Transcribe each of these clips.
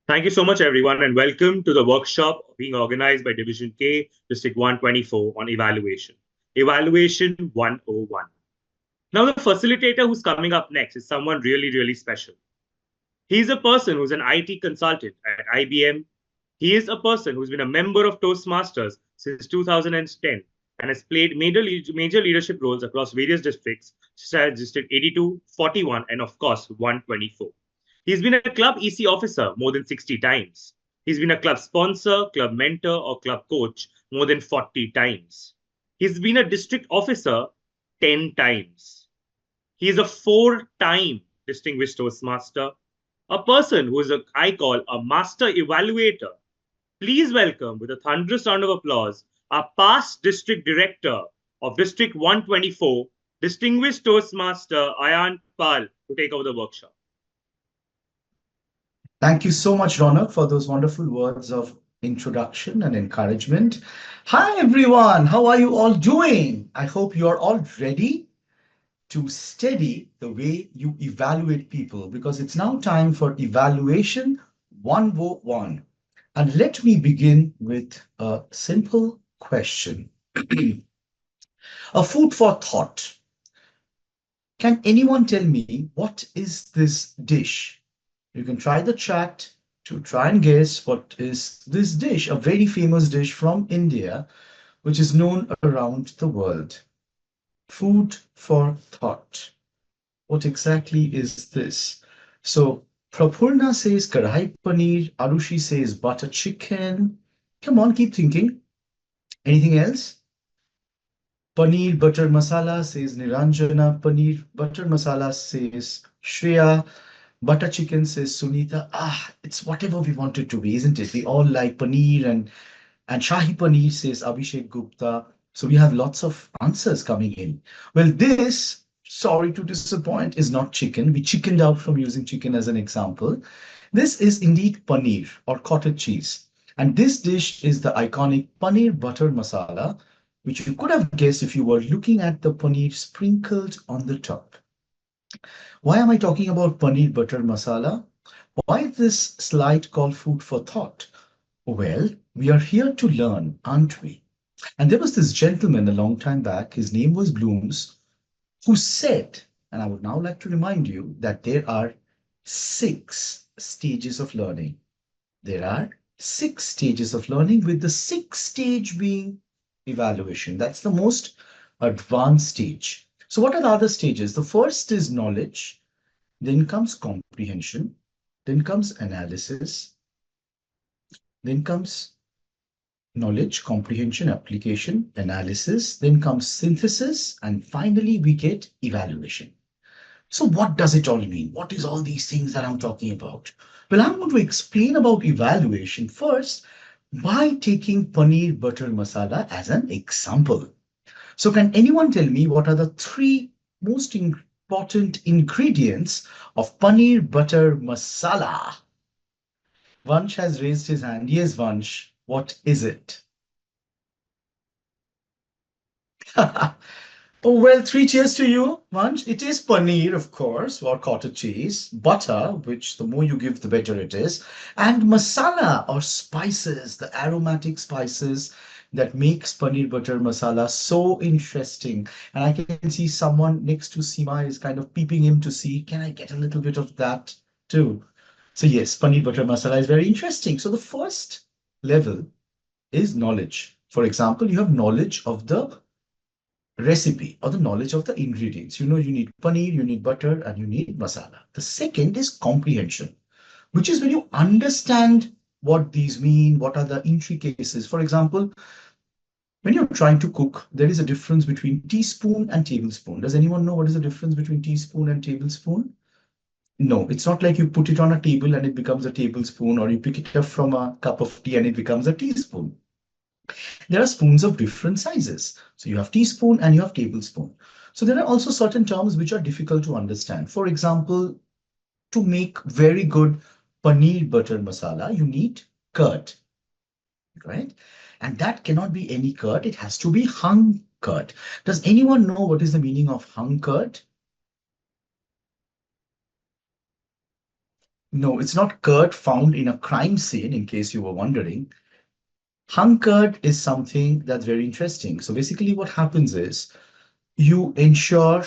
Thank you so much, everyone, and welcome to the workshop being organized by Division K, District 124 on evaluation. Evaluation 101. Now, the facilitator who's coming up next is someone really, really special. He's a person who's an IT consultant at IBM. He is a person who's been a member of Toastmasters since 2010 and has played major leadership roles across various districts, such as District 82, 41, and of course, 124. He's been a club EC officer more than 60 times. He's been a club sponsor, club mentor, or club coach more than 40 times. He's been a district officer 10 times. He is a 4-time Distinguished Toastmaster, a person who is I call a master evaluator. Please welcome, with a thunderous round of applause, our past district director of District 124, Distinguished Toastmaster Ayan Pal, to take over the workshop. Thank you so much, Ronak, for those wonderful words of introduction and encouragement. Hi, everyone. How are you all doing? I hope you're all ready to study the way you evaluate people, because it's now time for evaluation 101. And let me begin with a simple question. A food for thought. Can anyone tell me what is this dish? You can try the chat to try and guess what is this dish, a very famous dish from India, which is known around the world. Food for thought. What exactly is this? So Prapurna says Kadhai Paneer, Arushi says butter chicken. Come on, keep thinking. Anything else? Paneer butter masala says Niranjana. Paneer butter masala says Shreya. Butter chicken says Sunita. It's whatever we want it to be, isn't it? We all like paneer and Shahi Paneer says Abhishek Gupta. So we have lots of answers coming in. Well, this, sorry to disappoint, is not chicken. We chickened out from using chicken as an example. This is indeed paneer or cottage cheese. And this dish is the iconic paneer butter masala, which you could have guessed if you were looking at the paneer sprinkled on the top. Why am I talking about paneer butter masala? Why this slide called food for thought? Well, we are here to learn, aren't we? And there was this gentleman a long time back, his name was Blooms, who said, and I would now like to remind you that there are 6 stages of learning. There are 6 stages of learning, with the 6th stage being evaluation. That's the most advanced stage. So what are the other stages? The first is knowledge, then comes comprehension, then comes analysis, then comes knowledge, comprehension, application, analysis, then comes synthesis, and finally we get evaluation. So what does it all mean? What is all these things that I'm talking about? Well, I'm going to explain about evaluation first by taking paneer butter masala as an example. So can anyone tell me what are the 3 most important ingredients of paneer butter masala? Vansh has raised his hand. Yes, Vansh, what is it? Oh, well, 3 cheers to you, Vansh. It is paneer, of course, or cottage cheese, butter, which the more you give, the better it is, and masala or spices, the aromatic spices that makes paneer butter masala so interesting. And I can see someone next to Seema is kind of peeping him to see, can I get a little bit of that too? So yes, paneer butter masala is very interesting. So the first level is knowledge. For example, you have knowledge of the recipe or the knowledge of the ingredients. You know, you need paneer, you need butter, and you need masala. The second is comprehension, which is when you understand what these mean, what are the intricacies. For example, when you're trying to cook, there is a difference between teaspoon and tablespoon. Does anyone know what is the difference between teaspoon and tablespoon? No, it's not like you put it on a table and it becomes a tablespoon, or you pick it up from a cup of tea and it becomes a teaspoon. There are spoons of different sizes. So you have teaspoon and you have tablespoon. So there are also certain terms which are difficult to understand. For example, to make very good paneer butter masala, you need curd, right? And that cannot be any curd. It has to be hung curd. Does anyone know what is the meaning of hung curd? No, it's not curd found in a crime scene, in case you were wondering. Hung curd is something that's very interesting. So basically, what happens is you ensure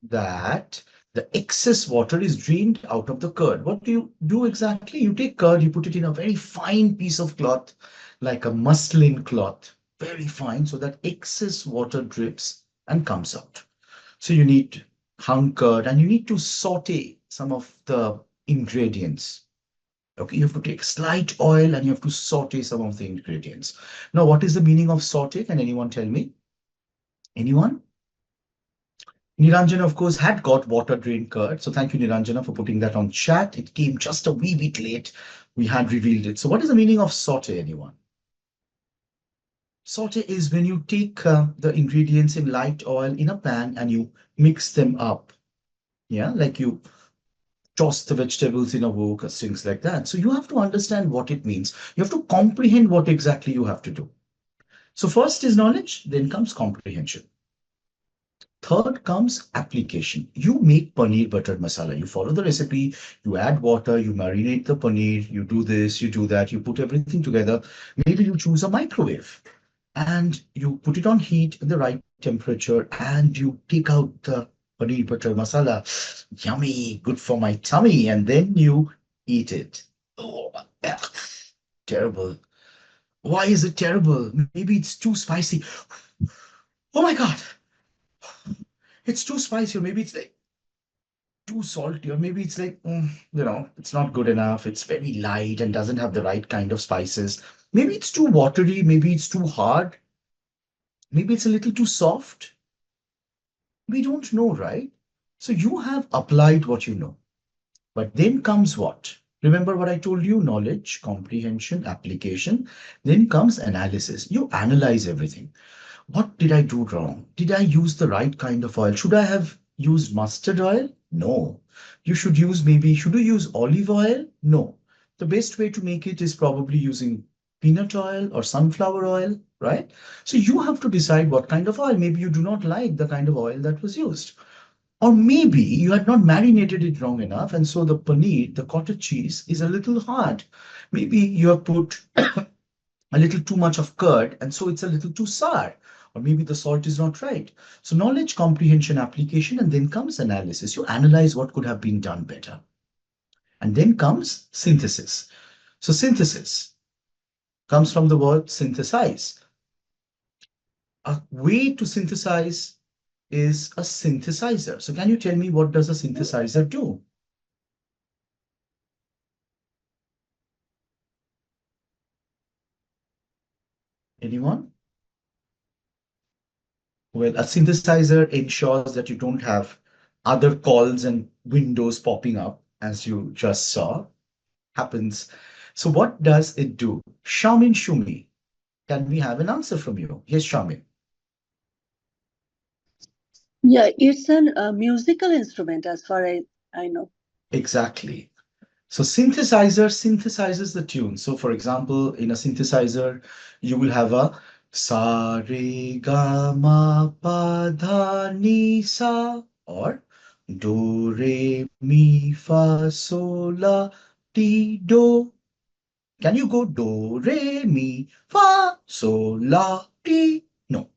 that the excess water is drained out of the curd. What do you do exactly? You take curd, you put it in a very fine piece of cloth, like a muslin cloth, very fine, so that excess water drips and comes out. So you need hung curd and you need to saute some of the ingredients. Okay, you have to take slight oil and you have to saute some of the ingredients. Now, what is the meaning of saute? Can anyone tell me? Anyone? Niranjana, of course, had got water drain curd. So thank you, Niranjana, for putting that on chat. It came just a wee bit late. We had revealed it. So what is the meaning of saute, anyone? Saute is when you take the ingredients in light oil in a pan and you mix them up. Yeah, like you toss the vegetables in a wok or things like that. So you have to understand what it means. You have to comprehend what exactly you have to do. So first is knowledge, then comes comprehension. Third comes application. You make paneer butter masala. You follow the recipe, you add water, you marinate the paneer, you do this, you do that, you put everything together. Maybe you choose a microwave and you put it on heat in the right temperature and you take out the paneer butter masala. Yummy, good for my tummy. And then you eat it. Oh, ugh, terrible. Why is it terrible? Maybe it's too spicy. Oh my God, it's too spicy. Or maybe it's like too salty, or maybe it's like, it's not good enough. It's very light and doesn't have the right kind of spices. Maybe it's too watery. Maybe it's too hard. Maybe it's a little too soft. We don't know, right? So you have applied what you know. But then comes what? Remember what I told you? Knowledge, comprehension, application. Then comes analysis. You analyze everything. What did I do wrong? Did I use the right kind of oil? Should I have used mustard oil? No. Should you use olive oil? No. The best way to make it is probably using peanut oil or sunflower oil, right? So you have to decide what kind of oil. Maybe you do not like the kind of oil that was used. Or maybe you had not marinated it long enough, and so the paneer, the cottage cheese, is a little hard. Maybe you have put a little too much of curd, and so it's a little too sour. Or maybe the salt is not right. So knowledge, comprehension, application, and then comes analysis. You analyze what could have been done better. And then comes synthesis. So synthesis comes from the word synthesize. A way to synthesize is a synthesizer. So can you tell me, what does a synthesizer do? Anyone? Well, a synthesizer ensures that you don't have other calls and windows popping up, as you just saw. Happens. So what does it do? Shamin Shumi, can we have an answer from you? Yes, Shamin. Yeah, it's an musical instrument as far as I know. Exactly. So synthesizer synthesizes the tune. So for example, in a synthesizer, you will have a sa re ga ma pa dha ni sa, or do re mi fa sol la ti do. Can you go do re mi fa sol la ti? No.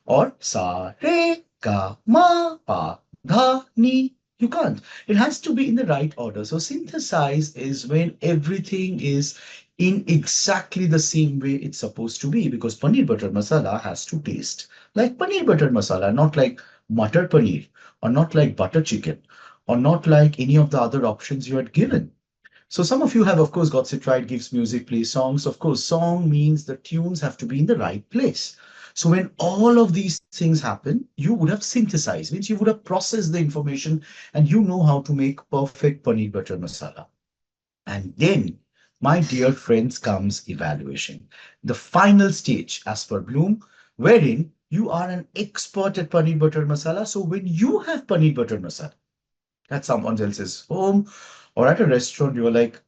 Or sa re ga ma pa dha ni. You can't. It has to be in the right order. So synthesize is when everything is in exactly the same way it's supposed to be, because paneer butter masala has to taste like paneer butter masala, not like mutter paneer, or not like butter chicken, or not like any of the other options you had given. So some of you have, of course, got it right, gives music, plays songs. Of course, song means the tunes have to be in the right place. So when all of these things happen, you would have synthesized, means you would have processed the information and you know how to make perfect paneer butter masala. And then, my dear friends, comes evaluation, the final stage as per Bloom, wherein you are an expert at paneer butter masala. So when you have paneer butter masala at someone else's home or at a restaurant, you're like,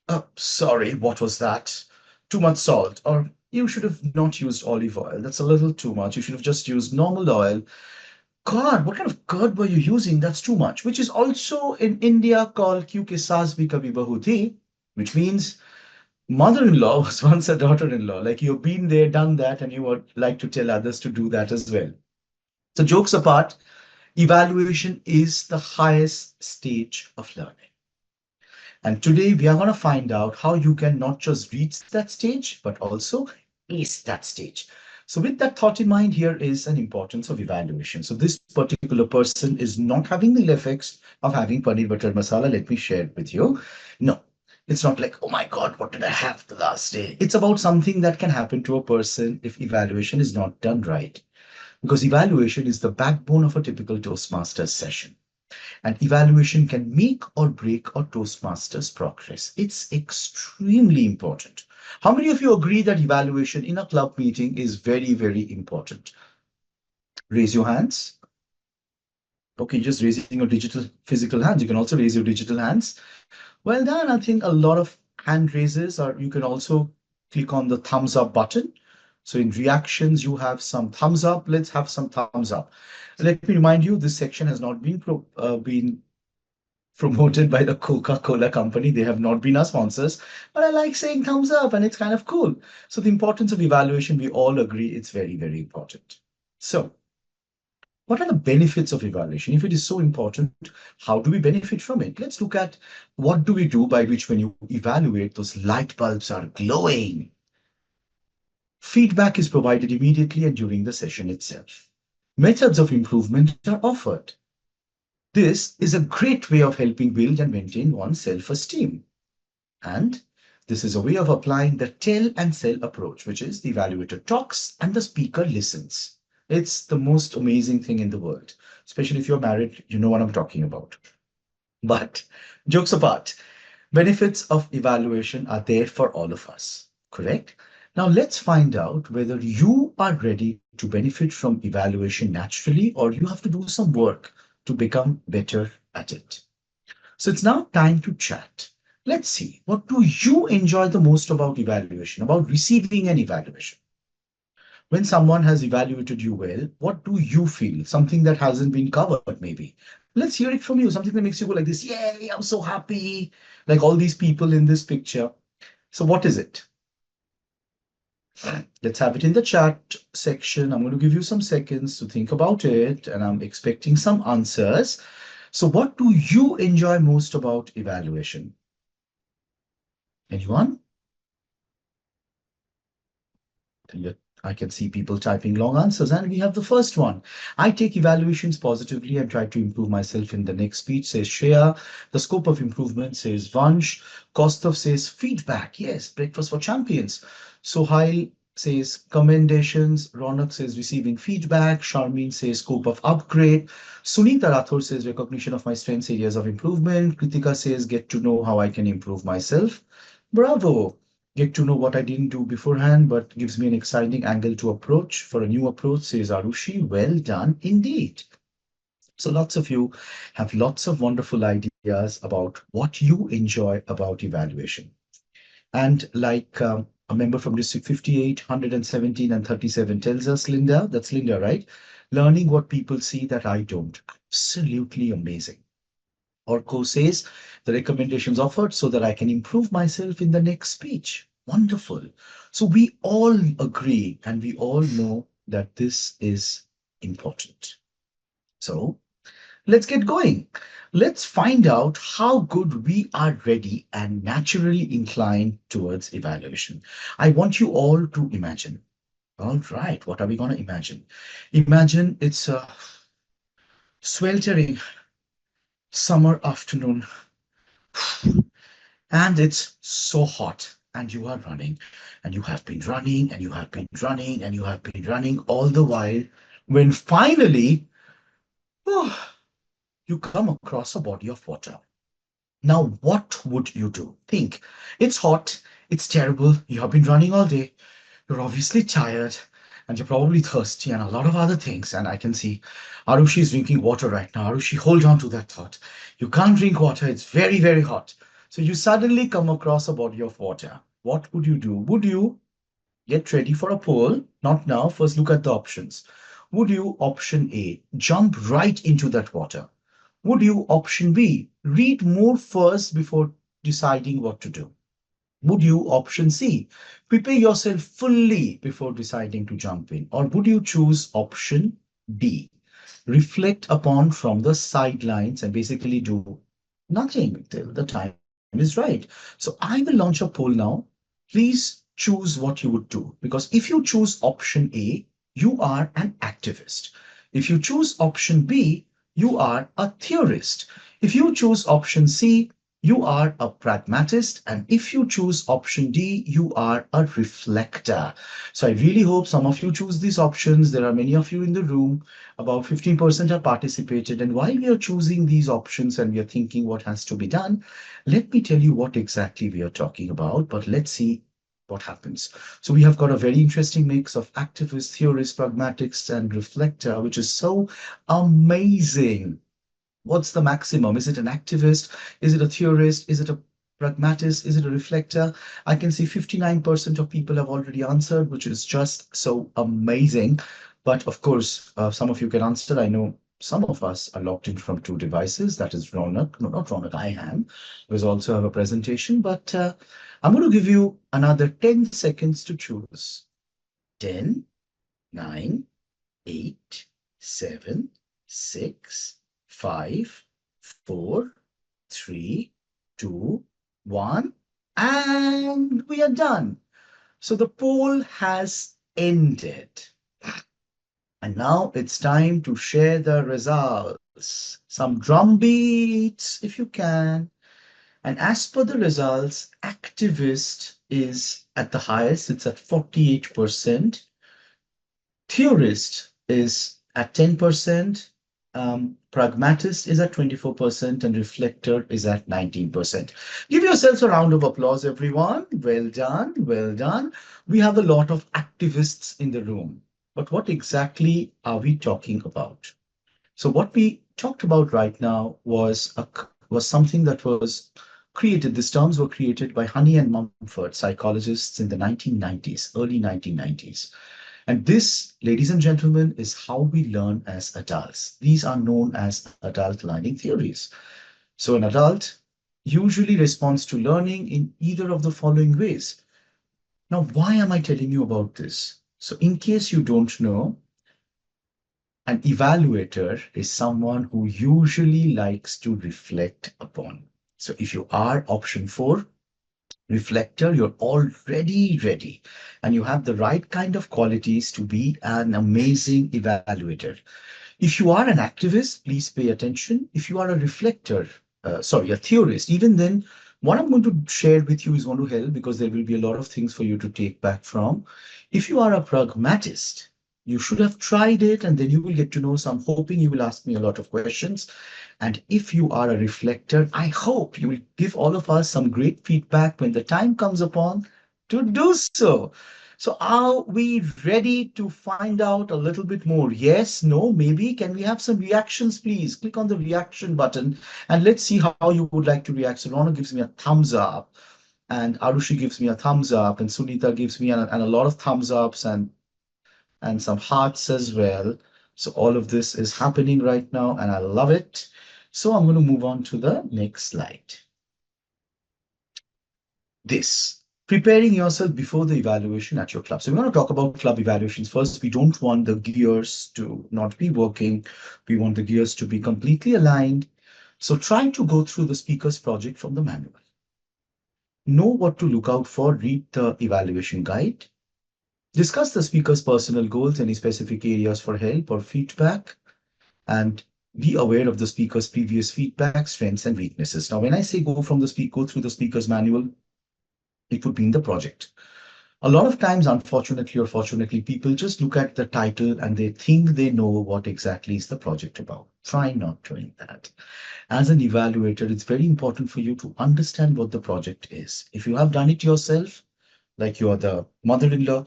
oh, sorry, what was that? Too much salt. Or you should have not used olive oil. That's a little too much. You should have just used normal oil. God, what kind of curd were you using? That's too much. Which is also in India called Kyunki Saas Bhi Kabhi Bahu Thi, which means mother-in-law was once a daughter-in-law. Like you've been there, done that, and you would like to tell others to do that as well. So jokes apart, evaluation is the highest stage of learning. And today we are going to find out how you can not just reach that stage, but also ace that stage. So with that thought in mind, here is an importance of evaluation. So this particular person is not having the effects of having paneer butter masala. Let me share it with you. No, it's not like, oh my God, what did I have the last day? It's about something that can happen to a person if evaluation is not done right. Because evaluation is the backbone of a typical Toastmasters session. And evaluation can make or break a Toastmasters progress. It's extremely important. How many of you agree that evaluation in a club meeting is very, very important? Raise your hands. Okay, just raising your digital physical hands. You can also raise your digital hands. Well done. I think a lot of hand raises, or you can also click on the thumbs up button. So in reactions, you have some thumbs up. Let's have some thumbs up. Let me remind you, this section has not been promoted by the Coca-Cola company. They have not been our sponsors, but I like saying thumbs up and it's kind of cool. So the importance of evaluation, we all agree it's very, very important. So what are the benefits of evaluation? If it is so important, how do we benefit from it? Let's look at what do we do by which when you evaluate, those light bulbs are glowing. Feedback is provided immediately and during the session itself. Methods of improvement are offered. This is a great way of helping build and maintain one's self-esteem. And this is a way of applying the tell and sell approach, which is the evaluator talks and the speaker listens. It's the most amazing thing in the world, especially if you're married, you know what I'm talking about. But jokes apart, benefits of evaluation are there for all of us, correct? Now let's find out whether you are ready to benefit from evaluation naturally or you have to do some work to become better at it. So it's now time to chat. Let's see, what do you enjoy the most about evaluation, about receiving an evaluation? When someone has evaluated you well, what do you feel? Something that hasn't been covered, maybe. Let's hear it from you. Something that makes you go like this, yay, I'm so happy. Like all these people in this picture. So what is it? Let's have it in the chat section. I'm going to give you some seconds to think about it, and I'm expecting some answers. So what do you enjoy most about evaluation? Anyone? I can see people typing long answers, and we have the first one. I take evaluations positively and try to improve myself in the next speech, says Shreya. The scope of improvement, says Vansh. Kostov says feedback. Yes, breakfast for champions. Sohail says commendations. Ronak says receiving feedback. Sharmin says scope of upgrade. Sunita Rathore says recognition of my strengths, areas of improvement. Kritika says get to know how I can improve myself. Bravo. Get to know what I didn't do beforehand, but gives me an exciting angle to approach. For a new approach, says Arushi. Well done indeed. So lots of you have lots of wonderful ideas about what you enjoy about evaluation. And like a member from District 58, 117 and 37 tells us, Linda, that's Linda, right? Learning what people see that I don't. Absolutely amazing. Orko says, the recommendations offered so that I can improve myself in the next speech. Wonderful. So we all agree and we all know that this is important. So let's get going. Let's find out how good we are ready and naturally inclined towards evaluation. I want you all to imagine. All right, what are we going to imagine? Imagine it's a sweltering summer afternoon and it's so hot and you are running and you have been running and you have been running and you have been running all the while when finally you come across a body of water. Now, what would you do? Think, it's hot, it's terrible, you have been running all day, you're obviously tired, and you're probably thirsty and a lot of other things. And I can see Arushi is drinking water right now. Arushi, hold on to that thought. You can't drink water, it's very, very hot. So you suddenly come across a body of water. What would you do? Would you get ready for a poll? Not now, first look at the options. Would you, option A, jump right into that water? Would you, option B, read more first before deciding what to do? Would you, option C, prepare yourself fully before deciding to jump in? Or would you choose option D, reflect upon from the sidelines and basically do nothing till the time is right? So I will launch a poll now. Please choose what you would do, because if you choose option A, you are an activist. If you choose option B, you are a theorist. If you choose option C, you are a pragmatist. And if you choose option D, you are a reflector. So I really hope some of you choose these options. There are many of you in the room. About 15% have participated. And while we are choosing these options and we are thinking what has to be done, let me tell you what exactly we are talking about. But let's see what happens. So we have got a very interesting mix of activist, theorist, pragmatics, and reflector, which is so amazing. What's the maximum? Is it an activist? Is it a theorist? Is it a pragmatist? Is it a reflector? I can see 59% of people have already answered, which is just so amazing. But of course, some of you can answer. I know some of us are logged in from two devices. That is Ronak. No, not Ronak, I am. We also have a presentation, but I'm going to give you another 10 seconds to choose. 10, 9, 8, 7, 6, 5, 4, 3, 2, 1, and we are done. So the poll has ended. And now it's time to share the results. Some drum beats, if you can. And as per the results, activist is at the highest, it's at 48%. Theorist is at 10%, pragmatist is at 24%, and reflector is at 19%. Give yourselves a round of applause, everyone. Well done, well done. We have a lot of activists in the room, but what exactly are we talking about? So what we talked about right now was something that was created. These terms were created by Honey and Mumford, psychologists in the 1990s, early 1990s. And this, ladies and gentlemen, is how we learn as adults. These are known as adult learning theories. So an adult usually responds to learning in either of the following ways. Now, why am I telling you about this? So in case you don't know, an evaluator is someone who usually likes to reflect upon. So if you are option 4, reflector, you're already ready and you have the right kind of qualities to be an amazing evaluator. If you are an activist, please pay attention. If you are a reflector, a theorist, even then, what I'm going to share with you is going to help, because there will be a lot of things for you to take back from. If you are a pragmatist, you should have tried it, and then you will get to know. So I'm hoping you will ask me a lot of questions. And if you are a reflector, I hope you will give all of us some great feedback when the time comes upon to do so. So are we ready to find out a little bit more? Yes, no, maybe? Can we have some reactions, please? Click on the reaction button and let's see how you would like to react. So Rana gives me a thumbs up, and Arushi gives me a thumbs up, and Sunita gives me and a lot of thumbs ups and some hearts as well. So all of this is happening right now, and I love it. So I'm going to move on to the next slide. This, preparing yourself before the evaluation at your club. So we're going to talk about club evaluations first. We don't want the gears to not be working. We want the gears to be completely aligned. So try to go through the speaker's project from the manual. Know what to look out for, read the evaluation guide. Discuss the speaker's personal goals, any specific areas for help or feedback, and be aware of the speaker's previous feedback, strengths, and weaknesses. Now, when I say go through the speaker's manual, it would be in the project. A lot of times, unfortunately or fortunately, people just look at the title and they think they know what exactly is the project about. Try not doing that. As an evaluator, it's very important for you to understand what the project is. If you have done it yourself, like you are the mother-in-law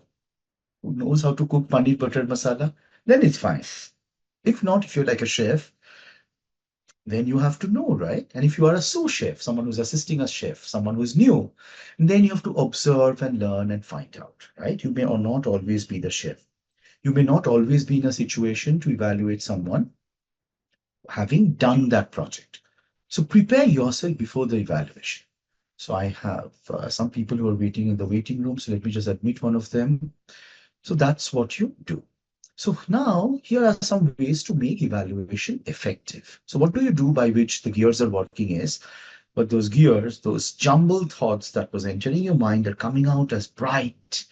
who knows how to cook paneer butter masala, then it's fine. If not, if you're like a chef, then you have to know, right? And if you are a sous chef, someone who's assisting a chef, someone who's new, then you have to observe and learn and find out, right? You may or not always be the chef. You may not always be in a situation to evaluate someone having done that project. So prepare yourself before the evaluation. So I have some people who are waiting in the waiting room. So let me just admit one of them. So that's what you do. So now here are some ways to make evaluation effective. So what do you do by which the gears are working is, but those gears, those jumbled thoughts that was entering your mind are coming out as bright,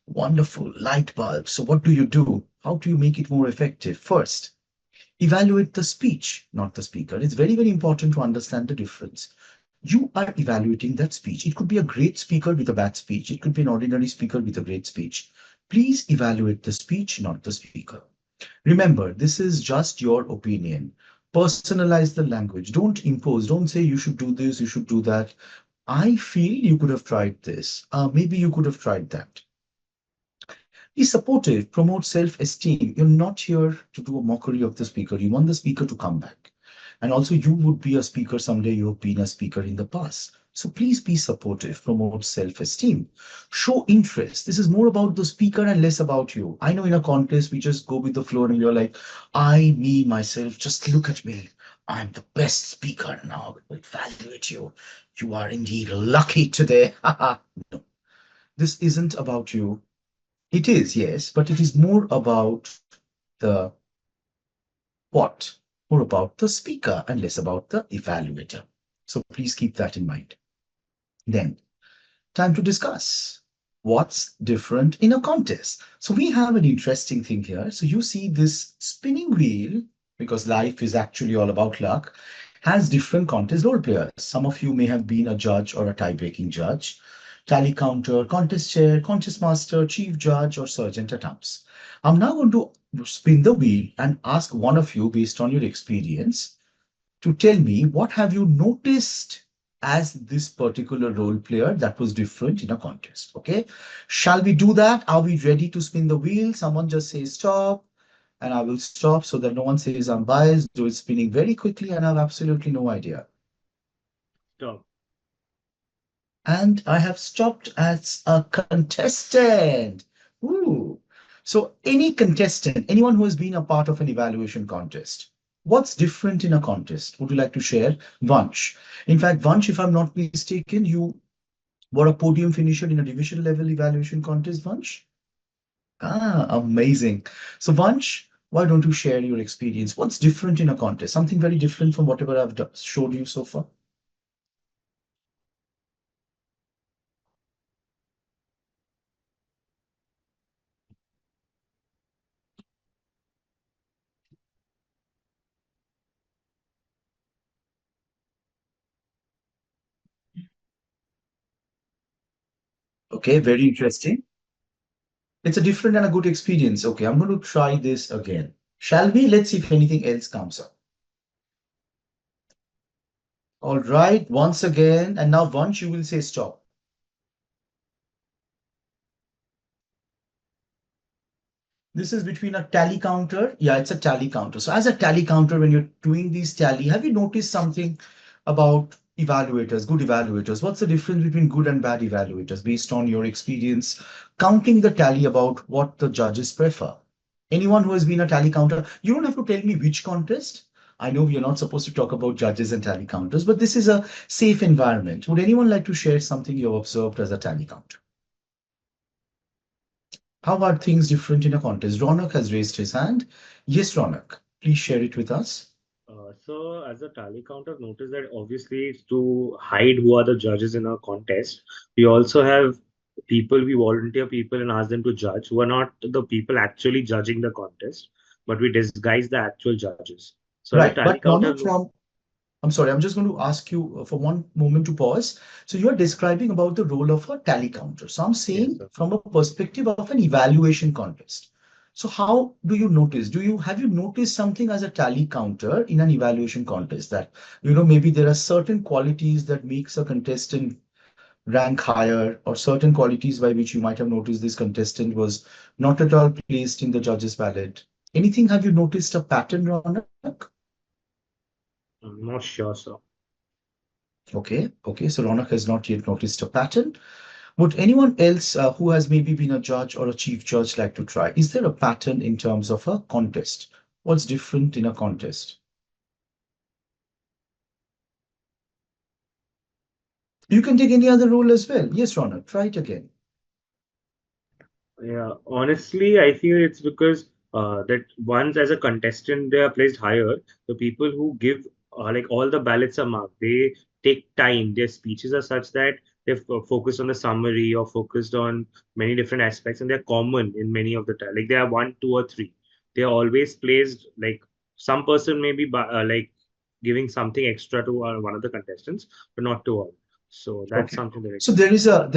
wonderful light bulbs. So what do you do? How do you make it more effective? First, evaluate the speech, not the speaker. It's very, very important to understand the difference. You are evaluating that speech. It could be a great speaker with a bad speech. It could be an ordinary speaker with a great speech. Please evaluate the speech, not the speaker. Remember, this is just your opinion. Personalize the language. Don't impose. Don't say you should do this, you should do that. I feel you could have tried this. Maybe you could have tried that. Be supportive, promote self-esteem. You're not here to do a mockery of the speaker. You want the speaker to come back. And also, you would be a speaker someday. You've been a speaker in the past. So please be supportive, promote self-esteem, show interest. This is more about the speaker and less about you. I know in a contest, we just go with the flow and you're like, I, me, myself, just look at me. I'm the best speaker now. I will evaluate you. You are indeed lucky today. No, this isn't about you. It is, yes, but it is more about the what? More about the speaker and less about the evaluator. So please keep that in mind. Then, time to discuss what's different in a contest. So we have an interesting thing here. So you see this spinning wheel, because life is actually all about luck, has different contest role players. Some of you may have been a judge or a tie-breaking judge, tally counter, contest chair, contest master, chief judge, or sergeant at arms. I'm now going to spin the wheel and ask one of you, based on your experience, to tell me what have you noticed as this particular role player that was different in a contest. Okay, shall we do that? Are we ready to spin the wheel? Someone just say stop, and I will stop so that no one says I'm biased. Do it spinning very quickly, and I have absolutely no idea. Stop. And I have stopped as a contestant. Ooh. So any contestant, anyone who has been a part of an evaluation contest, what's different in a contest? Would you like to share? Vansh. In fact, Vansh, if I'm not mistaken, you were a podium finisher in a division level evaluation contest, Vansh? Ah, amazing. So Vansh, why don't you share your experience? What's different in a contest? Something very different from whatever I've showed you so far? Okay, very interesting. It's a different and a good experience. Okay, I'm going to try this again. Shall we? Let's see if anything else comes up. All right, once again, and now once you will say stop. This is between a tally counter. Yeah, it's a tally counter. So as a tally counter, when you're doing these tally, have you noticed something about evaluators, good evaluators? What's the difference between good and bad evaluators based on your experience counting the tally about what the judges prefer? Anyone who has been a tally counter, you don't have to tell me which contest. I know we are not supposed to talk about judges and tally counters, but this is a safe environment. Would anyone like to share something you've observed as a tally counter? How are things different in a contest? Ronak has raised his hand. Yes, Ronak, please share it with us. So, as a tally counter, notice that obviously to hide who are the judges in a contest, we also have people, we volunteer people and ask them to judge who are not the people actually judging the contest, but we disguise the actual judges. So, as a Right, tally but counter, Ronak, I'm sorry, I'm just going to ask you for one moment to pause. So you're describing about the role of a tally counter. So I'm yes, saying sir. from a perspective of an evaluation contest. So how do you notice? Have you noticed something as a tally counter in an evaluation contest that, maybe there are certain qualities that makes a contestant rank higher, or certain qualities by which you might have noticed this contestant was not at all placed in the judges' ballot? Anything, have you noticed a pattern, Ronak? I'm not sure, sir. Okay, so Ronak has not yet noticed a pattern. Would anyone else who has maybe been a judge or a chief judge like to try? Is there a pattern in terms of a contest? What's different in a contest? You can take any other role as well. Yes, Ronak, try it again. Yeah, honestly, I feel it's because that once as a contestant they are placed higher, the people who give like all the ballots are marked. They take time. Their speeches are such that they've focused on the summary or focused on many different aspects, and they're common in many of the time. Like they are one, two, or three. They are always placed like some person may be like giving something extra to one of the contestants, but not to all. So that's Okay. something that I So can there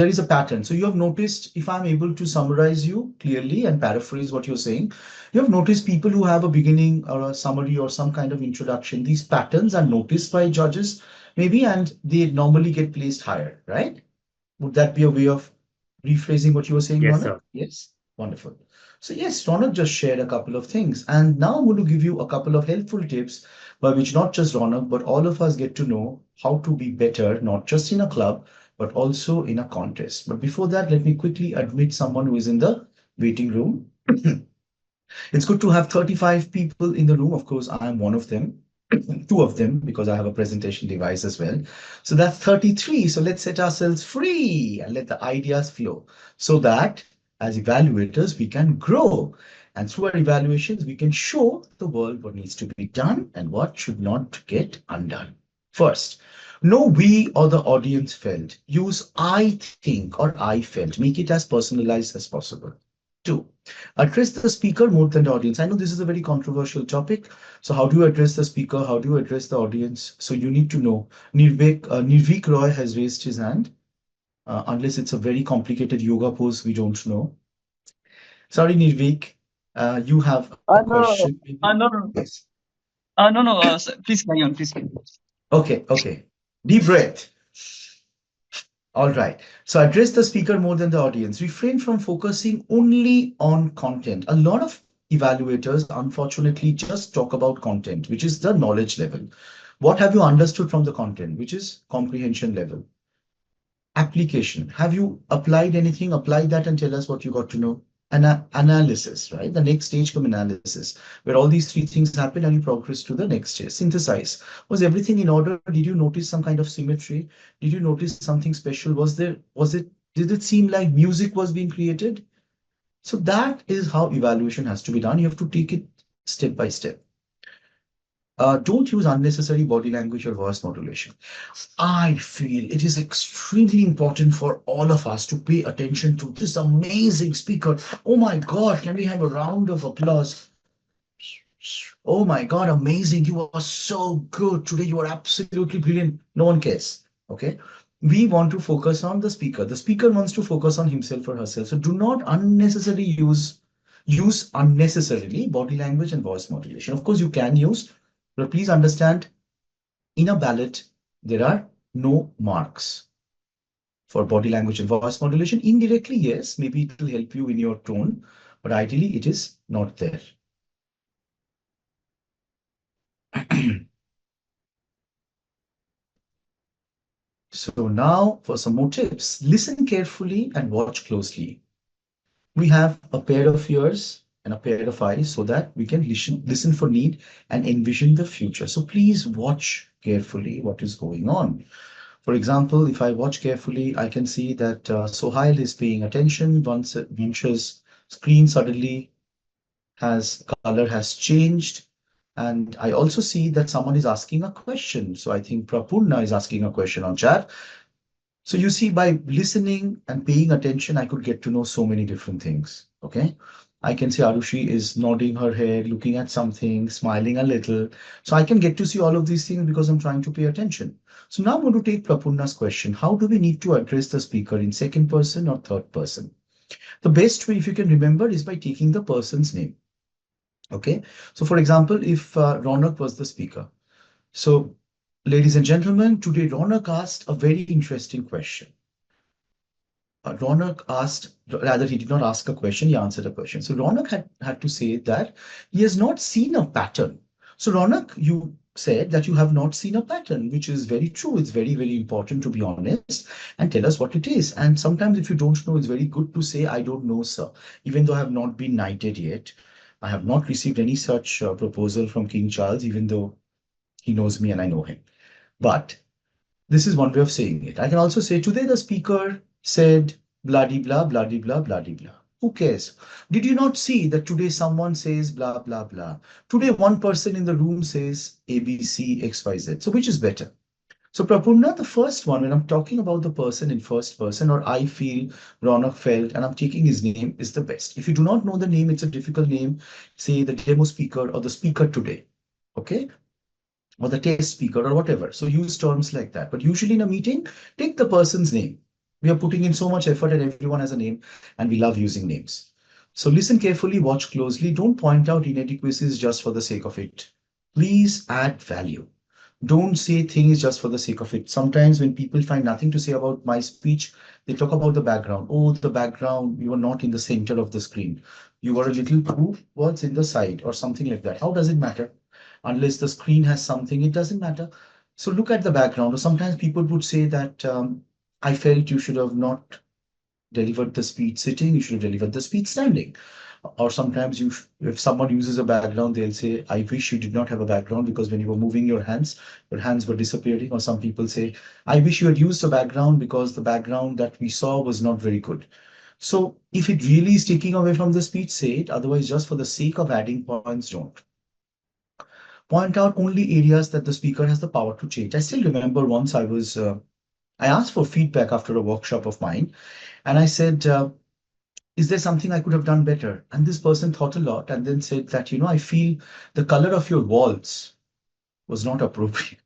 see. is a pattern. So you have noticed, if I'm able to summarize you clearly and paraphrase what you're saying, you have noticed people who have a beginning or a summary or some kind of introduction. These patterns are noticed by judges, maybe, and they normally get placed higher, right? Would that be a way of rephrasing what you were saying, Yes, Ronak? sir. Yes, wonderful. So yes, Ronak just shared a couple of things, and now I'm going to give you a couple of helpful tips by which not just Ronak, but all of us get to know how to be better, not just in a club, but also in a contest. But before that, let me quickly admit someone who is in the waiting room. It's good to have 35 people in the room. Of course, I am one of them, two of them, because I have a presentation device as well. So that's 33. So let's set ourselves free and let the ideas flow so that as evaluators, we can grow. And through our evaluations, we can show the world what needs to be done and what should not get undone. First, no we or the audience felt. Use I think or I felt. Make it as personalized as possible. Two, address the speaker more than the audience. I know this is a very controversial topic. So how do you address the speaker? How do you address the audience? So you need to know. Nirvik Roy has raised his hand. Unless it's a very complicated yoga pose, we don't know. Sorry, Nirvik, you have a question, No, maybe? no, no, Yes. no, no. Please carry on. Please carry on. Okay, okay. Deep breath. All right. So address the speaker more than the audience. Refrain from focusing only on content. A lot of evaluators, unfortunately, just talk about content, which is the knowledge level. What have you understood from the content, which is comprehension level? Application. Have you applied anything? Apply that and tell us what you got to know. Analysis, right? The next stage come analysis, where all these three things happen and you progress to the next stage. Synthesize. Was everything in order? Did you notice some kind of symmetry? Did you notice something special? Did it seem like music was being created? So that is how evaluation has to be done. You have to take it step by step. Don't use unnecessary body language or voice modulation. I feel it is extremely important for all of us to pay attention to this amazing speaker. Oh my God, can we have a round of applause? Oh my God, amazing. You are so good. Today you are absolutely brilliant. No one cares. Okay. We want to focus on the speaker. The speaker wants to focus on himself or herself. So do not unnecessarily use unnecessarily body language and voice modulation. Of course, you can use, but please understand in a ballot, there are no marks for body language and voice modulation. Indirectly, yes, maybe it will help you in your tone, but ideally it is not there. So now for some more tips, listen carefully and watch closely. We have a pair of ears and a pair of eyes so that we can listen for need and envision the future. So please watch carefully what is going on. For example, if I watch carefully, I can see that Sohail is paying attention. Once Vansh's screen suddenly color has changed. And I also see that someone is asking a question. So I think Prapurna is asking a question on chat. So you see, by listening and paying attention, I could get to know so many different things. Okay. I can see Arushi is nodding her head, looking at something, smiling a little. So I can get to see all of these things because I'm trying to pay attention. So now I'm going to take Prapurna's question. How do we need to address the speaker in second person or third person? The best way, if you can remember, is by taking the person's name. Okay. So for example, if Ronak was the speaker. So ladies and gentlemen, today Ronak asked a very interesting question. Ronak asked, rather, he did not ask a question, he answered a question. So Ronak had to say that he has not seen a pattern. So Ronak, you said that you have not seen a pattern, which is very true. It's very, very important to be honest and tell us what it is. And sometimes if you don't know, it's very good to say, I don't know, sir, even though I have not been knighted yet. I have not received any such proposal from King Charles, even though he knows me and I know him. But this is one way of saying it. I can also say, today the speaker said blah de blah, blah de blah, blah de blah. Who cares? Did you not see that today someone says blah, blah, blah? Today one person in the room says A, B, C, X, Y, Z. So which is better? So Prapurna, the first one, when I'm talking about the person in first person, or I feel, Ronak felt, and I'm taking his name, is the best. If you do not know the name, it's a difficult name. Say the demo speaker or the speaker today. Okay? Or the test speaker or whatever. So use terms like that. But usually in a meeting, take the person's name. We are putting in so much effort and everyone has a name and we love using names. So listen carefully, watch closely. Don't point out inadequacies just for the sake of it. Please add value. Don't say things just for the sake of it. Sometimes when people find nothing to say about my speech, they talk about the background. Oh, the background, you are not in the center of the screen. You are a little towards in the side or something like that. How does it matter? Unless the screen has something, it doesn't matter. So look at the background. Or sometimes people would say that I felt you should have not delivered the speech sitting, you should have delivered the speech standing. Or sometimes if someone uses a background, they'll say, I wish you did not have a background because when you were moving your hands were disappearing. Or some people say, I wish you had used a background because the background that we saw was not very good. So if it really is taking away from the speech, say it. Otherwise, just for the sake of adding points, don't. Point out only areas that the speaker has the power to change. I still remember once I asked for feedback after a workshop of mine, and I said, is there something I could have done better? And this person thought a lot and then said that, I feel the color of your walls was not appropriate.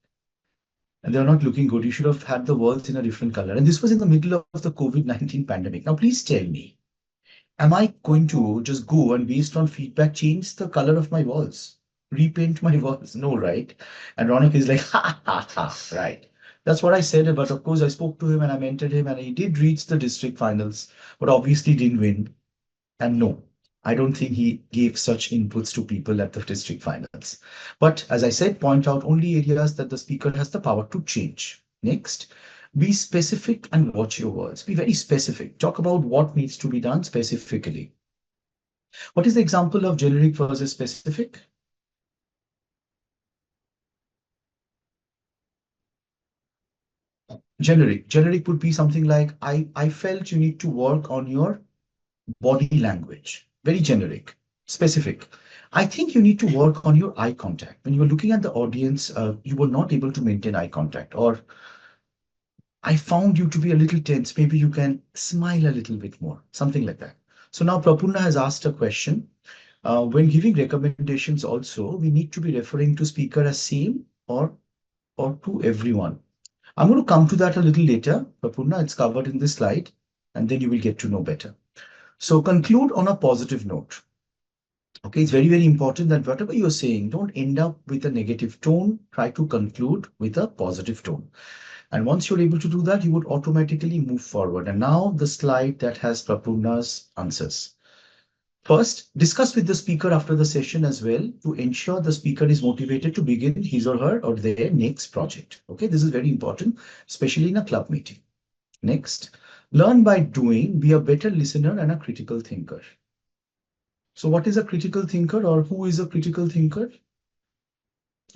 And they're not looking good. You should have had the walls in a different color. And this was in the middle of the COVID-19 pandemic. Now, please tell me, am I going to just go and based on feedback, change the color of my walls? Repaint my walls? No, right? And Ronak is like, ha, ha, ha, right. That's what I said. But of course, I spoke to him and I mentored him and he did reach the district finals, but obviously didn't win. And no, I don't think he gave such inputs to people at the district finals. But as I said, point out only areas that the speaker has the power to change. Next, be specific and watch your words. Be very specific. Talk about what needs to be done specifically. What is the example of generic versus specific? Generic would be something like, I felt you need to work on your body language. Very generic. Specific, I think you need to work on your eye contact. When you were looking at the audience, you were not able to maintain eye contact. Or I found you to be a little tense. Maybe you can smile a little bit more. Something like that. So now Prapurna has asked a question. When giving recommendations also, we need to be referring to speaker as same or to everyone. I'm going to come to that a little later, Prapurna. It's covered in this slide, and then you will get to know better. So conclude on a positive note. Okay, it's very, very important that whatever you're saying, don't end up with a negative tone. Try to conclude with a positive tone. And once you're able to do that, you would automatically move forward. And now the slide that has Prapurna's answers. First, discuss with the speaker after the session as well to ensure the speaker is motivated to begin his or her or their next project. Okay, this is very important, especially in a club meeting. Next, learn by doing, be a better listener and a critical thinker. So what is a critical thinker or who is a critical thinker?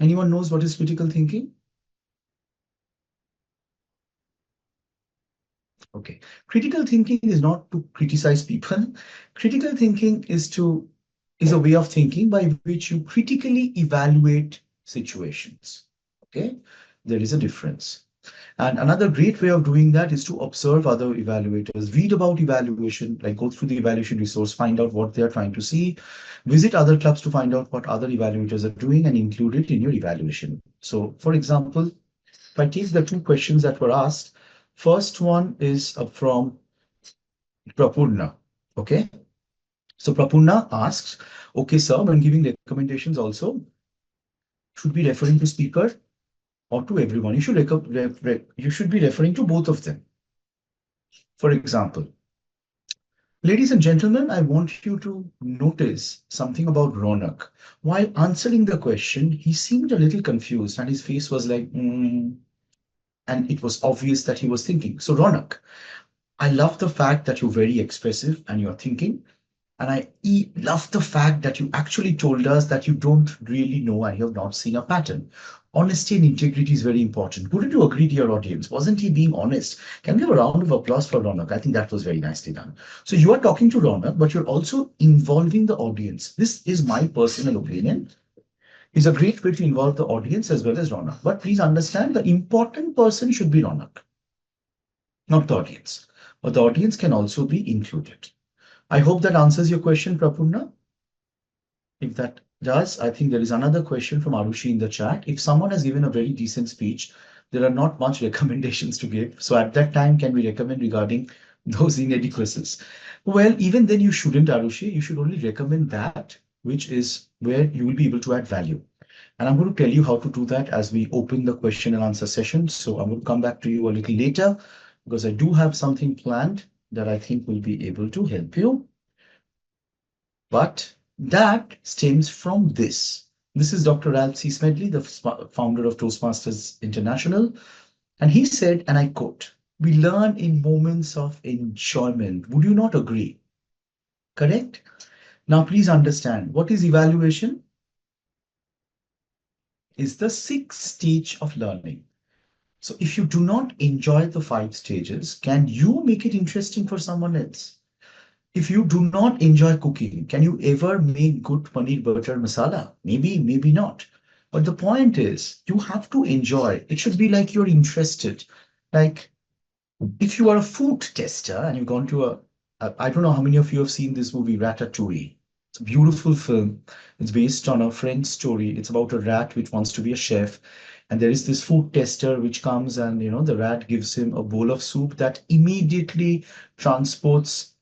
Anyone knows what is critical thinking? Okay, critical thinking is not to criticize people. Critical thinking is a way of thinking by which you critically evaluate situations. Okay, there is a difference. And another great way of doing that is to observe other evaluators, read about evaluation, like go through the evaluation resource, find out what they're trying to see, visit other clubs to find out what other evaluators are doing and include it in your evaluation. So for example, if I take the two questions that were asked, first one is from Prapurna. Okay. So Prapurna asks, okay, sir, when giving recommendations also, should be referring to speaker or to everyone. You should be referring to both of them. For example, Ladies and gentlemen, I want you to notice something about Ronak. While answering the question, he seemed a little confused and his face was like, and it was obvious that he was thinking. So, Ronak, I love the fact that you're very expressive and you're thinking. And love the fact that you actually told us that you don't really know and you have not seen a pattern. Honesty and integrity is very important. Wouldn't you agree to your audience? Wasn't he being honest? Can we have a round of applause for Ronak? I think that was very nicely done. So you are talking to Ronak, but you're also involving the audience. This is my personal opinion. It's a great way to involve the audience as well as Ronak. But please understand the important person should be Ronak, not the audience. But the audience can also be included. I hope that answers your question, Prapurna. If that does, I think there is another question from Arushi in the chat. If someone has given a very decent speech, there are not much recommendations to give. So at that time, can we recommend regarding those inadequacies? Well, even then you shouldn't, Arushi. You should only recommend that which is where you will be able to add value. And I'm going to tell you how to do that as we open the question and answer session. So I'm going to come back to you a little later because I do have something planned that I think will be able to help you. But that stems from this. This is Dr. Ralph C. Smedley, the founder of Toastmasters International. And he said, and I quote, "We learn in moments of enjoyment." Would you not agree? Correct? Now, please understand, what is evaluation? Is the sixth stage of learning. So if you do not enjoy the 5 stages, can you make it interesting for someone else? If you do not enjoy cooking, can you ever make good paneer butter masala? Maybe, maybe not. But the point is, you have to enjoy. It should be like you're interested. Like if you are a food tester and you've gone to I don't know how many of you have seen this movie, Ratatouille. It's a beautiful film. It's based on a French story. It's about a rat which wants to be a chef. And there is this food tester which comes and, the rat gives him a bowl of soup that immediately transports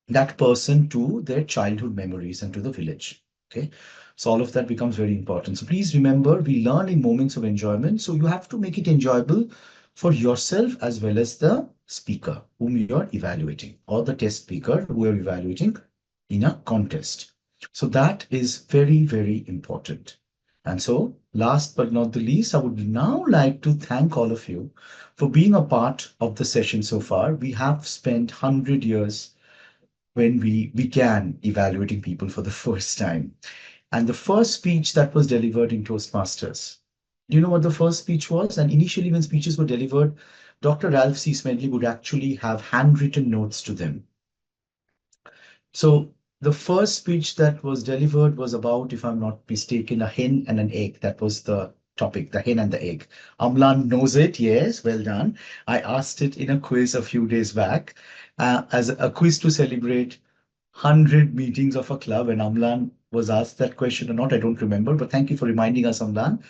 that person to their childhood memories and to the village. Okay. So all of that becomes very important. So please remember, we learn in moments of enjoyment. So you have to make it enjoyable for yourself as well as the speaker whom you're evaluating or the test speaker who you're evaluating in a contest. So that is very, very important. And so last but not the least, I would now like to thank all of you for being a part of the session so far. We have spent 100 years when we began evaluating people for the first time. And the first speech that was delivered in Toastmasters, do you know what the first speech was? And initially when speeches were delivered, Dr. Ralph C. Smedley would actually have handwritten notes to them. So the first speech that was delivered was about, if I'm not mistaken, a hen and an egg. That was the topic, the hen and the egg. Amlan knows it. Yes, well done. I asked it in a quiz a few days back as a quiz to celebrate 100 meetings of a club, and Amlan was asked that question or not, I don't remember, but thank you for reminding us, Amlan.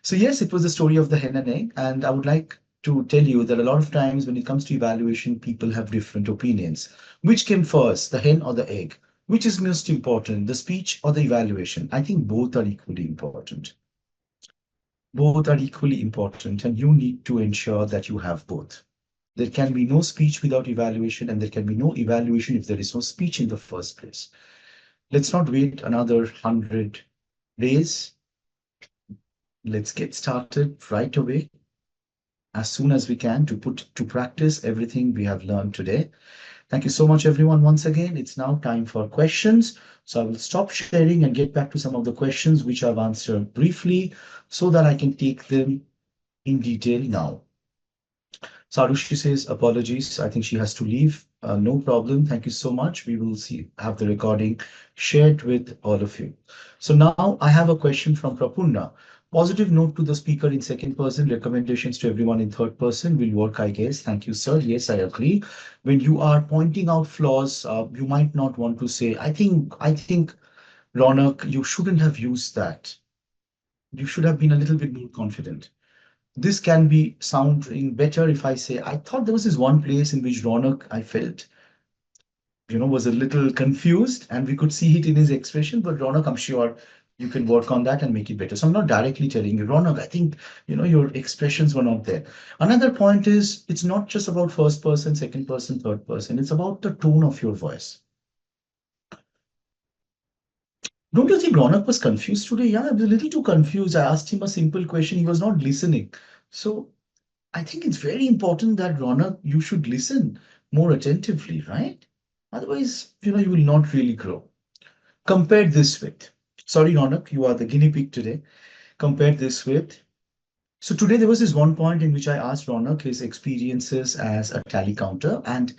So yes, it was the story of the hen and egg, and I would like to tell you that a lot of times when it comes to evaluation, people have different opinions. Which came first, the hen or the egg? Which is most important, the speech or the evaluation? I think both are equally important. Both are equally important, and you need to ensure that you have both. There can be no speech without evaluation, and there can be no evaluation if there is no speech in the first place. Let's not wait another 100 days. Let's get started right away, as soon as we can, to put to practice everything we have learned today. Thank you so much, everyone. Once again, it's now time for questions. So I will stop sharing and get back to some of the questions which I've answered briefly so that I can take them in detail now. Sarushi says, apologies. I think she has to leave. No problem. Thank you so much. We will have the recording shared with all of you. So now I have a question from Prapurna. Positive note to the speaker in second person, recommendations to everyone in third person will work, I guess. Thank you, sir. Yes, I agree. When you are pointing out flaws, you might not want to say, I think, Ronak, you shouldn't have used that. You should have been a little bit more confident. This can be sounding better if I say, I thought there was this one place in which Ronak, I felt, was a little confused, and we could see it in his expression. But Ronak, I'm sure You can work on that and make it better. So I'm not directly telling you, Ronak, I think, your expressions were not there. Another point is it's not just about first person, second person, third person. It's about the tone of your voice. Don't you think Ronak was confused today? Yeah, I was a little too confused. I asked him a simple question. He was not listening. So I think it's very important that Ronak, you should listen more attentively, right? Otherwise, you will not really grow. Compare this with, sorry, Ronak, you are the guinea pig today. Compare this with, so today there was this one point in which I asked Ronak his experiences as a tally counter, and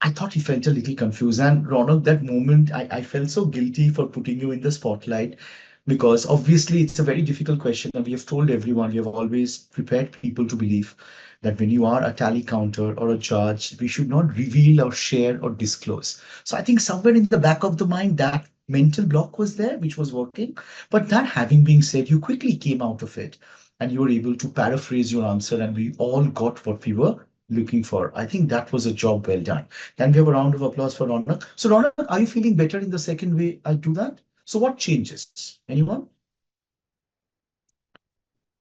I thought he felt a little confused. And Ronak, that moment, I felt so guilty for putting you in the spotlight because obviously it's a very difficult question. And we have told everyone, we have always prepared people to believe that when you are a tally counter or a judge, we should not reveal or share or disclose. So I think somewhere in the back of the mind, that mental block was there, which was working. But that having been said, you quickly came out of it and you were able to paraphrase your answer, and we all got what we were looking for. I think that was a job well done. Can we have a round of applause for Ronak? So, Ronak, are you feeling better in the second way I do that? So, what changes? Anyone?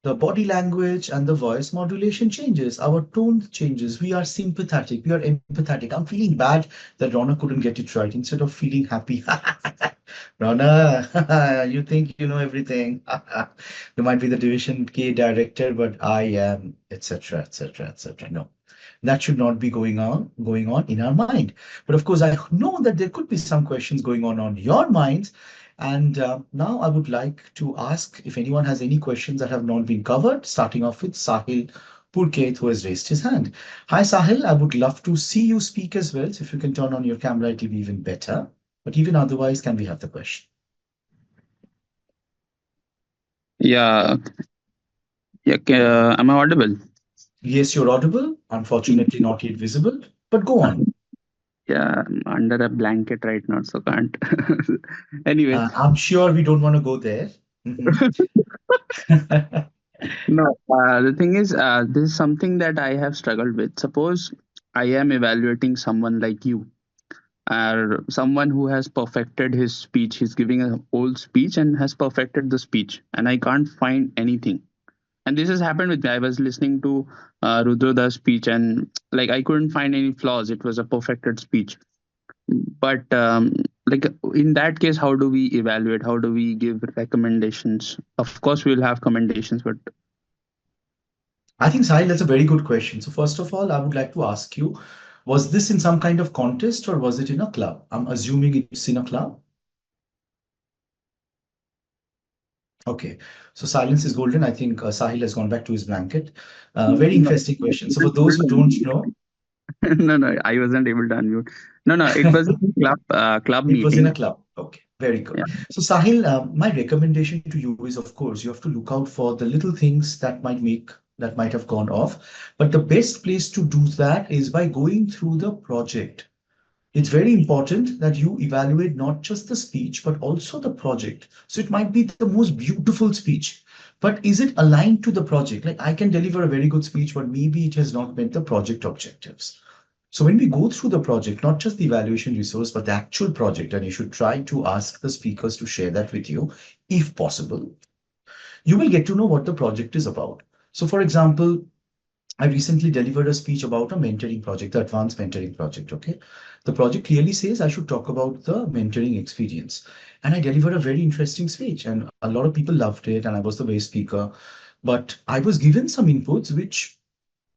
The body language and the voice modulation changes. Our tone changes. We are sympathetic. We are empathetic. I'm feeling bad that Ronak couldn't get it right instead of feeling happy. Ronak, you think you know everything. You might be the Division K director, but I am, etc., etc., etc. No, that should not be going on in our mind. But of course, I know that there could be some questions going on your minds. And now I would like to ask if anyone has any questions that have not been covered, starting off with Sahil Purkait, who has raised his hand. Hi, Sahil. I would love to see you speak as well. So if you can turn on your camera, it will be even better. But even otherwise, can we have the question? Yeah, yeah. Am I audible? Yes, you're audible. Unfortunately, not yet visible. But go on. Yeah, I'm under a blanket right now, so can't. Anyway, I'm sure we don't want to go there. no. The thing is, this is something that I have struggled with. Suppose I am evaluating someone like you, or someone who has perfected his speech. He's giving a whole speech and has perfected the speech, and I can't find anything. And this has happened with me. I was listening to Rudra's speech, and like I couldn't find any flaws. It was a perfected speech. But like in that case, how do we evaluate? How do we give recommendations? Of course, we'll have commendations, but I think, Sahil, that's a very good question. So first of all, I would like to ask you, was this in some kind of contest or was it in a club? I'm assuming it's in a club. Okay, so silence is golden. I think Sahil has gone back to his blanket. Very no, interesting question. So for those who don't know, no, I wasn't able to unmute. No, it was a club it was in a meeting. club. Okay, very good. Yeah. So Sahil, my recommendation to you is, of course, you have to look out for the little things that might have gone off. But the best place to do that is by going through the project. It's very important that you evaluate not just the speech, but also the project. So it might be the most beautiful speech, but is it aligned to the project? Like I can deliver a very good speech, but maybe it has not met the project objectives. So when we go through the project, not just the evaluation resource, but the actual project, and you should try to ask the speakers to share that with you, if possible, you will get to know what the project is about. So for example, I recently delivered a speech about a mentoring project, the advanced mentoring project. Okay. The project clearly says I should talk about the mentoring experience. And I delivered a very interesting speech, and a lot of people loved it. And I was the best speaker. But I was given some inputs which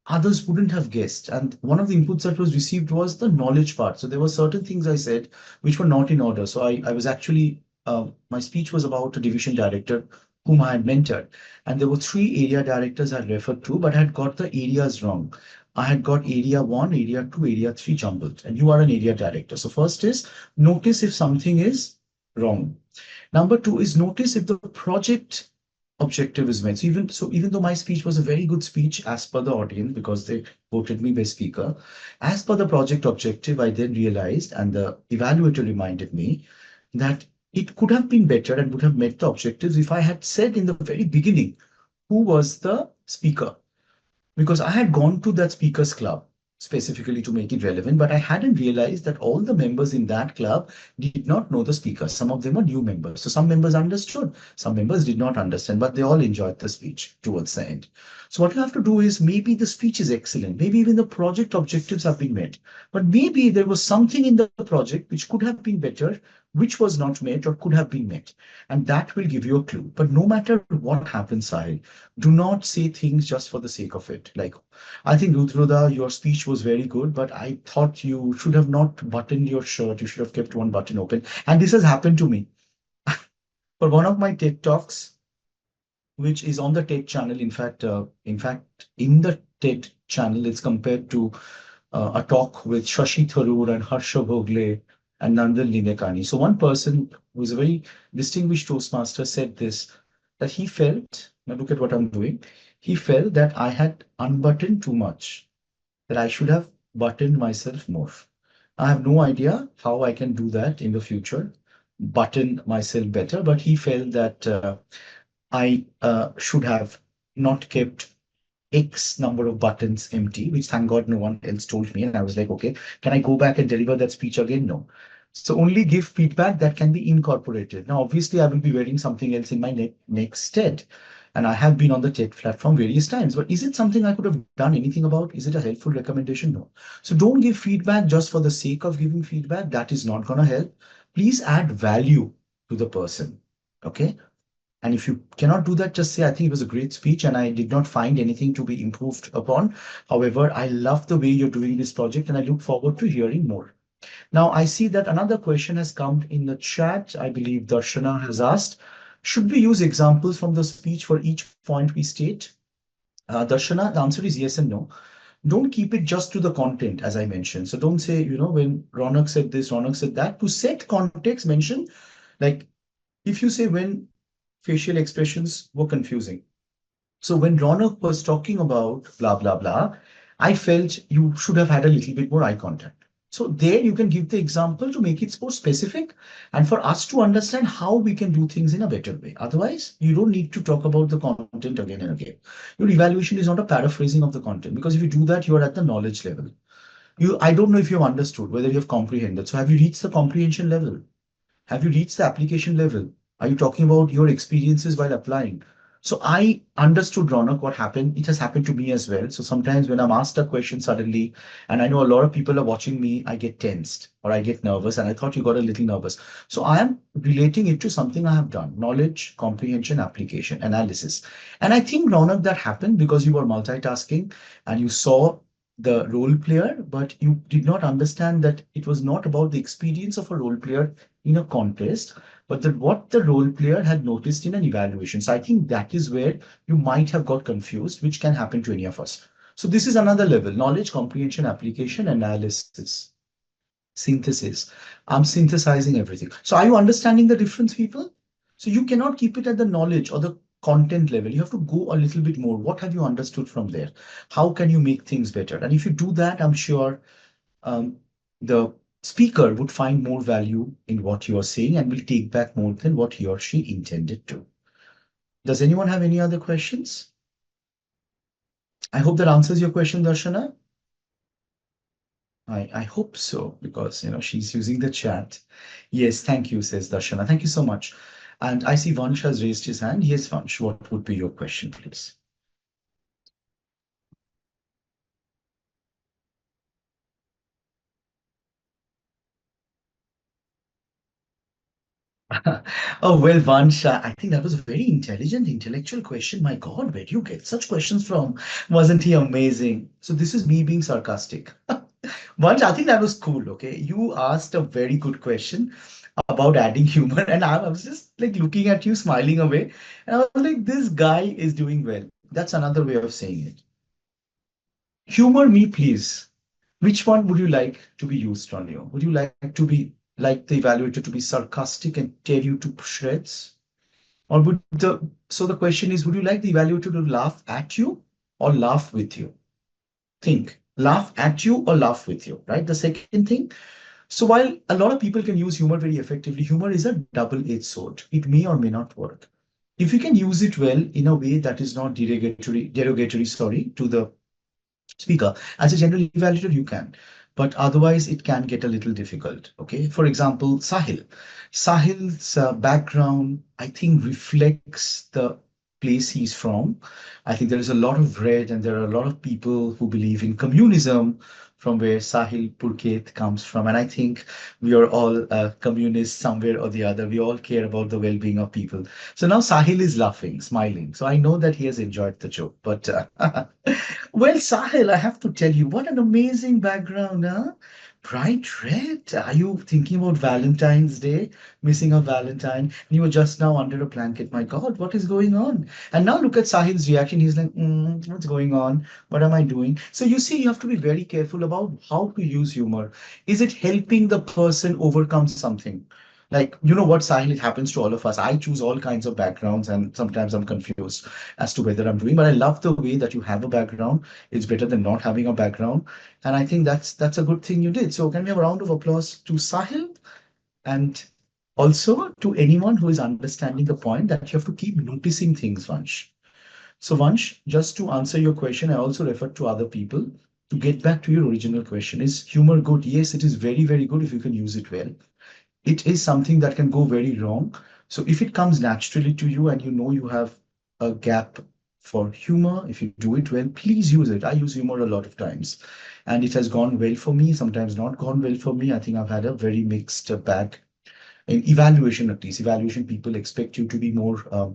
others wouldn't have guessed. And one of the inputs that was received was the knowledge part. So there were certain things I said which were not in order. So I was actually, my speech was about a division director whom I had mentored. And there were three area directors I referred to, but I had got the areas wrong. I had got area 1, area 2, area 3 jumbled. And you are an area director. So first is notice if something is wrong. Number 2 is notice if the project objective is met. So even though my speech was a very good speech as per the audience, because they voted me best speaker, as per the project objective, I then realized, and the evaluator reminded me, that it could have been better and would have met the objectives if I had said in the very beginning who was the speaker. Because I had gone to that speakers club specifically to make it relevant, but I hadn't realized that all the members in that club did not know the speaker. Some of them were new members. So some members understood, some members did not understand, but they all enjoyed the speech towards the end. So what you have to do is, maybe the speech is excellent, maybe even the project objectives have been met, but maybe there was something in the project which could have been better, which was not met or could have been met. And that will give you a clue. But no matter what happens, Sahil, do not say things just for the sake of it. Like, I think, Rudruda, your speech was very good, but I thought you should have not buttoned your shirt. You should have kept one button open. And this has happened to me. For one of my TED Talks, which is on the TED channel. In the TED channel, it's compared to a talk with Shashi Tharoor and Harsha Bhogle and Nandan Linekani. So one person who is a very distinguished Toastmaster said this, that he felt, now look at what I'm doing, he felt that I had unbuttoned too much, that I should have buttoned myself more. I have no idea how I can do that in the future, button myself better, but he felt that I should have not kept X number of buttons empty, which thank God no one else told me. And I was like, okay, can I go back and deliver that speech again? No. So only give feedback that can be incorporated. Now, obviously, I will be wearing something else in my next TED. And I have been on the TED platform various times, but is it something I could have done anything about? Is it a helpful recommendation? No. So don't give feedback just for the sake of giving feedback. That is not going to help. Please add value to the person. Okay. And if you cannot do that, just say, I think it was a great speech and I did not find anything to be improved upon. However, I love the way you're doing this project and I look forward to hearing more. Now, I see that another question has come in the chat. I believe Darshana has asked, should we use examples from the speech for each point we state? Darshana, the answer is yes and no. Don't keep it just to the content, as I mentioned. So don't say, when Ronak said this, Ronak said that. To set context, mention, like, if you say when facial expressions were confusing. So when Ronak was talking about blah, blah, blah, I felt you should have had a little bit more eye contact. So there you can give the example to make it more specific and for us to understand how we can do things in a better way. Otherwise, you don't need to talk about the content again and again. Your evaluation is not a paraphrasing of the content, because if you do that, you are at the knowledge level. I don't know if you've understood, whether you have comprehended. So have you reached the comprehension level? Have you reached the application level? Are you talking about your experiences while applying? So I understood, Ronak, what happened. It has happened to me as well. So sometimes when I'm asked a question suddenly, and I know a lot of people are watching me, I get tensed or I get nervous. And I thought you got a little nervous. So I am relating it to something I have done: knowledge, comprehension, application, analysis. And I think, Ronak, that happened because you were multitasking and you saw the role player, but you did not understand that it was not about the experience of a role player in a contest, but that what the role player had noticed in an evaluation. So I think that is where you might have got confused, which can happen to any of us. So this is another level: knowledge, comprehension, application, analysis, synthesis. I'm synthesizing everything. So are you understanding the difference, people? So you cannot keep it at the knowledge or the content level. You have to go a little bit more. What have you understood from there? How can you make things better? And if you do that, I'm sure the speaker would find more value in what you are saying and will take back more than what he or she intended to. Does anyone have any other questions? I hope that answers your question, Darshana. I hope so, because she's using the chat. Yes, thank you, says Darshana. Thank you so much. And I see Vansh has raised his hand. Yes, Vansh, what would be your question, please? Oh, well, Vansh, I think that was a very intelligent, intellectual question. My God, where do you get such questions from? Wasn't he amazing? So this is me being sarcastic. Vansh, I think that was cool, okay? You asked a very good question about adding humor, and I was just like looking at you, smiling away. And I was like, this guy is doing well. That's another way of saying it. Humor me, please. Which one would you like to be used on you? Would you like the evaluator to be sarcastic and tear you to shreds? Or so the question is, would you like the evaluator to laugh at you or laugh with you? Think, laugh at you or laugh with you, right? The second thing. So while a lot of people can use humor very effectively, humor is a double-edged sword. It may or may not work. If you can use it well in a way that is not derogatory, to the speaker. As a general evaluator, you can, but otherwise it can get a little difficult. Okay. For example, Sahil. Sahil's background, I think, reflects the place he's from. I think there is a lot of red, and there are a lot of people who believe in communism, from where Sahil Purkhet comes from. And I think we are all communists somewhere or the other. We all care about the well-being of people. So now Sahil is laughing, smiling. So I know that he has enjoyed the joke. But well, Sahil, I have to tell you, what an amazing background, huh? Bright red. Are you thinking about Valentine's Day? Missing a Valentine? You were just now under a blanket. My God, what is going on? And now look at Sahil's reaction. He's like, what's going on? What am I doing? So you see, you have to be very careful about how to use humor. Is it helping the person overcome something? Like, you know what, Sahil, it happens to all of us. I choose all kinds of backgrounds, and sometimes I'm confused as to whether I'm doing, but I love the way that you have a background. It's better than not having a background. And I think that's a good thing you did. So can we have a round of applause to Sahil, and also to anyone who is understanding the point that you have to keep noticing things, Vansh. So Vansh, just to answer your question, I also referred to other people. To get back to your original question, is humor good? Yes, it is very, very good if you can use it well. It is something that can go very wrong. So if it comes naturally to you and you know you have a gap for humor, if you do it well, please use it. I use humor a lot of times, and it has gone well for me, sometimes not gone well for me. I think I've had a very mixed bag. In evaluation, at least, evaluation people expect you to be more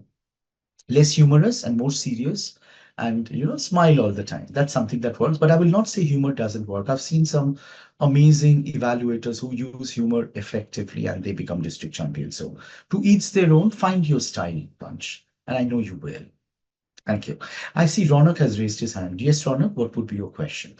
less humorous and more serious, and smile all the time. That's something that works, but I will not say humor doesn't work. I've seen some amazing evaluators who use humor effectively and they become district champions. So to each their own, find your style, Punch, and I know you will. Thank you. I see Ronak has raised his hand. Yes, Ronak, what would be your question?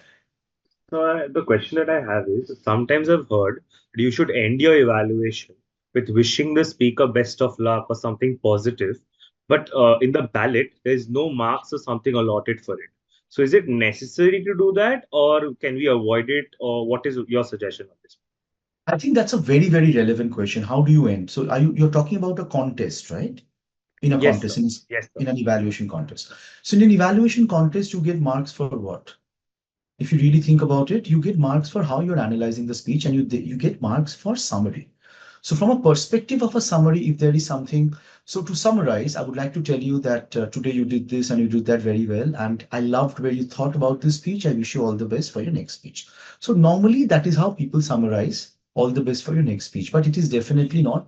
So the question that I have is, sometimes I've heard that you should end your evaluation with wishing the speaker best of luck or something positive, but in the ballot, there's no marks or something allotted for it. So is it necessary to do that, or can we avoid it, or what is your suggestion on this? I think that's a very, very relevant question. How do you end? So you're talking about a contest, right? In a Yes, sir. contest, Yes, sir. in an evaluation contest. So in an evaluation contest, you get marks for what? If you really think about it, you get marks for how you're analyzing the speech, and you get marks for summary. So from a perspective of a summary, if there is something, so to summarize, I would like to tell you that today you did this and you did that very well. And I loved where you thought about this speech. I wish you all the best for your next speech. So normally that is how people summarize, all the best for your next speech, but it is definitely not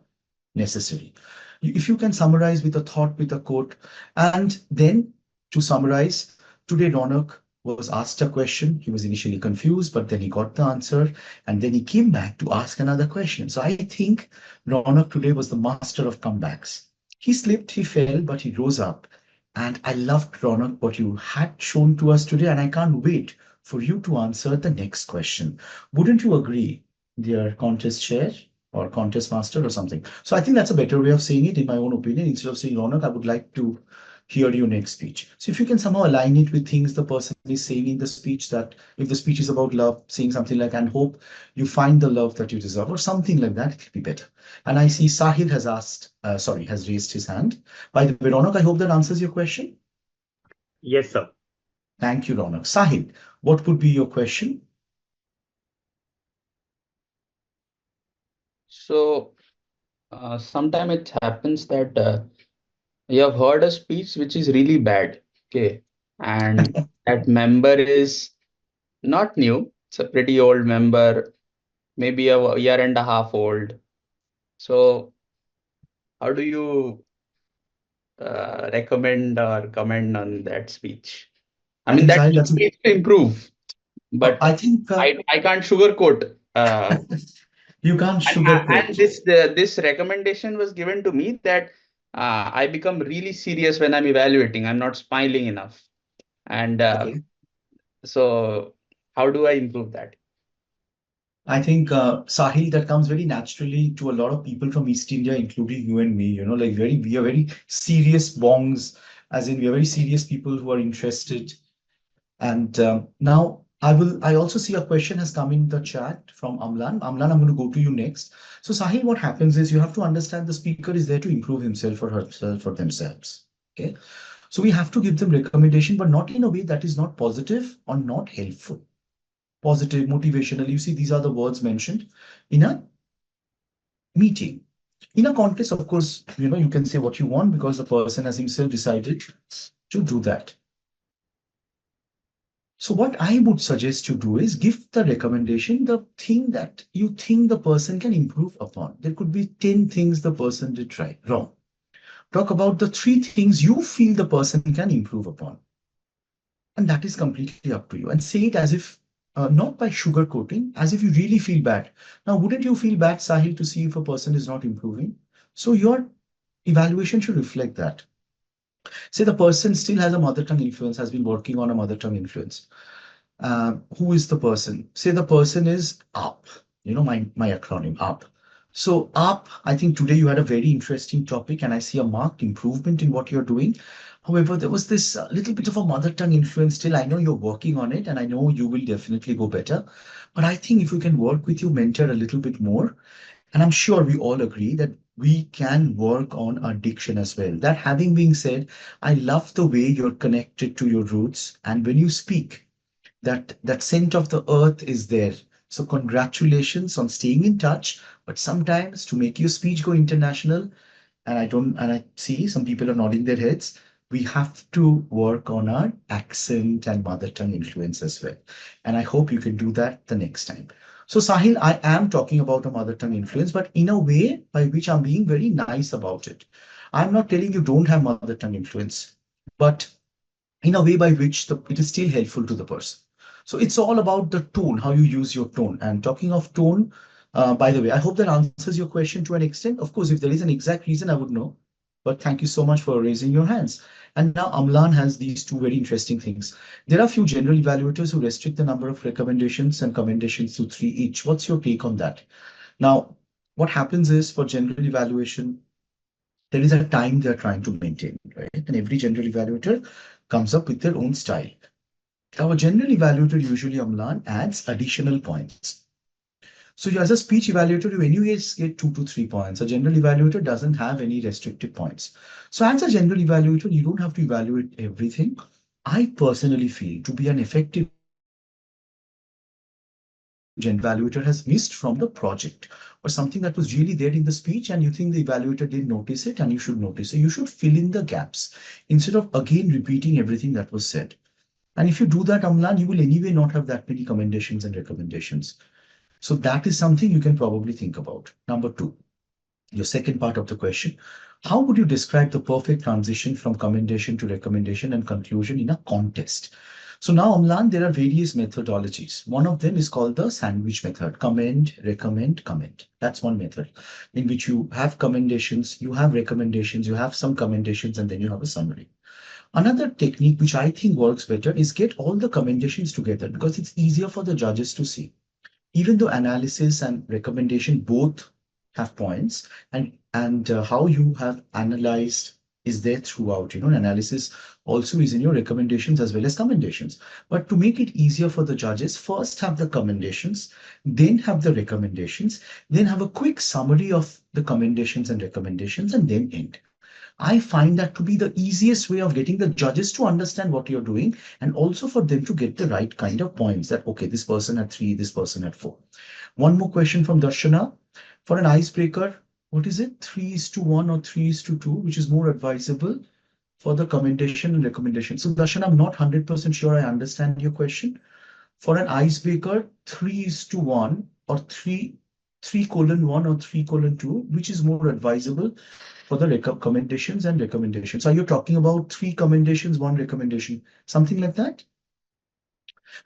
necessary. If you can summarize with a thought, with a quote, and then to summarize, today Ronak was asked a question. He was initially confused, but then he got the answer, and then he came back to ask another question. So I think Ronak today was the master of comebacks. He slipped, he fell, but he rose up. And I loved, Ronak, what you had shown to us today, and I can't wait for you to answer the next question. Wouldn't you agree, dear contest chair or contest master or something? So I think that's a better way of saying it, in my own opinion. Instead of saying Ronak, I would like to hear your next speech. So if you can somehow align it with things the person is saying in the speech, that if the speech is about love, saying something like, and hope you find the love that you deserve, or something like that, it'll be better. And I see Sahil has has raised his hand. By the way, Ronak, I hope that answers your question. Yes, sir. Thank you, Ronak. Sahil, what would be your question? So sometime it happens that you have heard a speech which is really bad, okay, and that member is not new. It's a pretty old member, maybe a year and a half old. So how do you recommend or comment on that speech? I mean, think, that Sahil, speech needs to improve, but I think I can't sugarcoat. you can't And sugarcoat. this recommendation was given to me that I become really serious when I'm evaluating. I'm not smiling enough. And Okay. so how do I improve that? I think, Sahil, that comes very naturally to a lot of people from East India, including you and me. Like we are very serious bongs, as in we are very serious people who are interested. And now I also see a question has come in the chat from Amlan. Amlan, I'm going to go to you next. So Sahil, what happens is you have to understand the speaker is there to improve himself or herself or themselves. Okay. So we have to give them recommendation, but not in a way that is not positive or not helpful. Positive, motivational. You see, these are the words mentioned in a meeting. In a context, of course, you can say what you want because the person has himself decided to do that. So what I would suggest you do is give the recommendation, the thing that you think the person can improve upon. There could be 10 things the person did wrong. Talk about the 3 things you feel the person can improve upon. And that is completely up to you. And say it as if, not by sugarcoating, as if you really feel bad. Now, wouldn't you feel bad, Sahil, to see if a person is not improving? So your evaluation should reflect that. Say the person still has a mother tongue influence, has been working on a mother tongue influence. Who is the person? Say the person is UP, my acronym UP. So UP, I think today you had a very interesting topic and I see a marked improvement in what you're doing. However, there was this little bit of a mother tongue influence still. I know you're working on it and I know you will definitely go better. But I think if we can work with you, mentor a little bit more, and I'm sure we all agree that we can work on our diction as well. That having been said, I love the way you're connected to your roots. And when you speak, that scent of the earth is there. So congratulations on staying in touch. But sometimes to make your speech go international, and I see some people are nodding their heads, we have to work on our accent and mother tongue influence as well. And I hope you can do that the next time. So Sahil, I am talking about a mother tongue influence, but in a way by which I'm being very nice about it. I'm not telling you don't have mother tongue influence, but in a way by which it is still helpful to the person. So it's all about the tone, how you use your tone. And talking of tone, by the way, I hope that answers your question to an extent. Of course, if there is an exact reason, I would know. But thank you so much for raising your hands. And now Amlan has these 2 very interesting things. There are a few general evaluators who restrict the number of recommendations and commendations to 3 each. What's your take on that? Now, what happens is for general evaluation, there is a time they're trying to maintain, right? And every general evaluator comes up with their own style. Our general evaluator, usually Amlan, adds additional points. So as a speech evaluator, you anyways get 2 to 3 points. A general evaluator doesn't have any restricted points. So as a general evaluator, you don't have to evaluate everything. I personally feel to be an effective general evaluator has missed from the project or something that was really there in the speech and you think the evaluator didn't notice it and you should notice it. You should fill in the gaps instead of again repeating everything that was said. And if you do that, Amlan, you will anyway not have that many commendations and recommendations. So that is something you can probably think about. Number 2, your second part of the question. How would you describe the perfect transition from commendation to recommendation and conclusion in a contest? So now, Amlan, there are various methodologies. One of them is called the sandwich method. Commend, recommend, comment. That's one method in which you have commendations, you have recommendations, you have some commendations, and then you have a summary. Another technique which I think works better is get all the commendations together because it's easier for the judges to see. Even though analysis and recommendation both have points and how you have analyzed is there throughout, analysis also is in your recommendations as well as commendations. But to make it easier for the judges, first have the commendations, then have the recommendations, then have a quick summary of the commendations and recommendations and then end. I find that to be the easiest way of getting the judges to understand what you're doing and also for them to get the right kind of points that, okay, this person had 3, this person had 4. One more question from Darshana. For an icebreaker, what is it? 3:1 or 3:2, which is more advisable for the commendation and recommendation. So Darshana, I'm not 100% sure I understand your question. For an icebreaker, 3:1 or 3:1 or 3:2, which is more advisable for the commendations and recommendations. Are you talking about 3 commendations, 1 recommendation, something like that?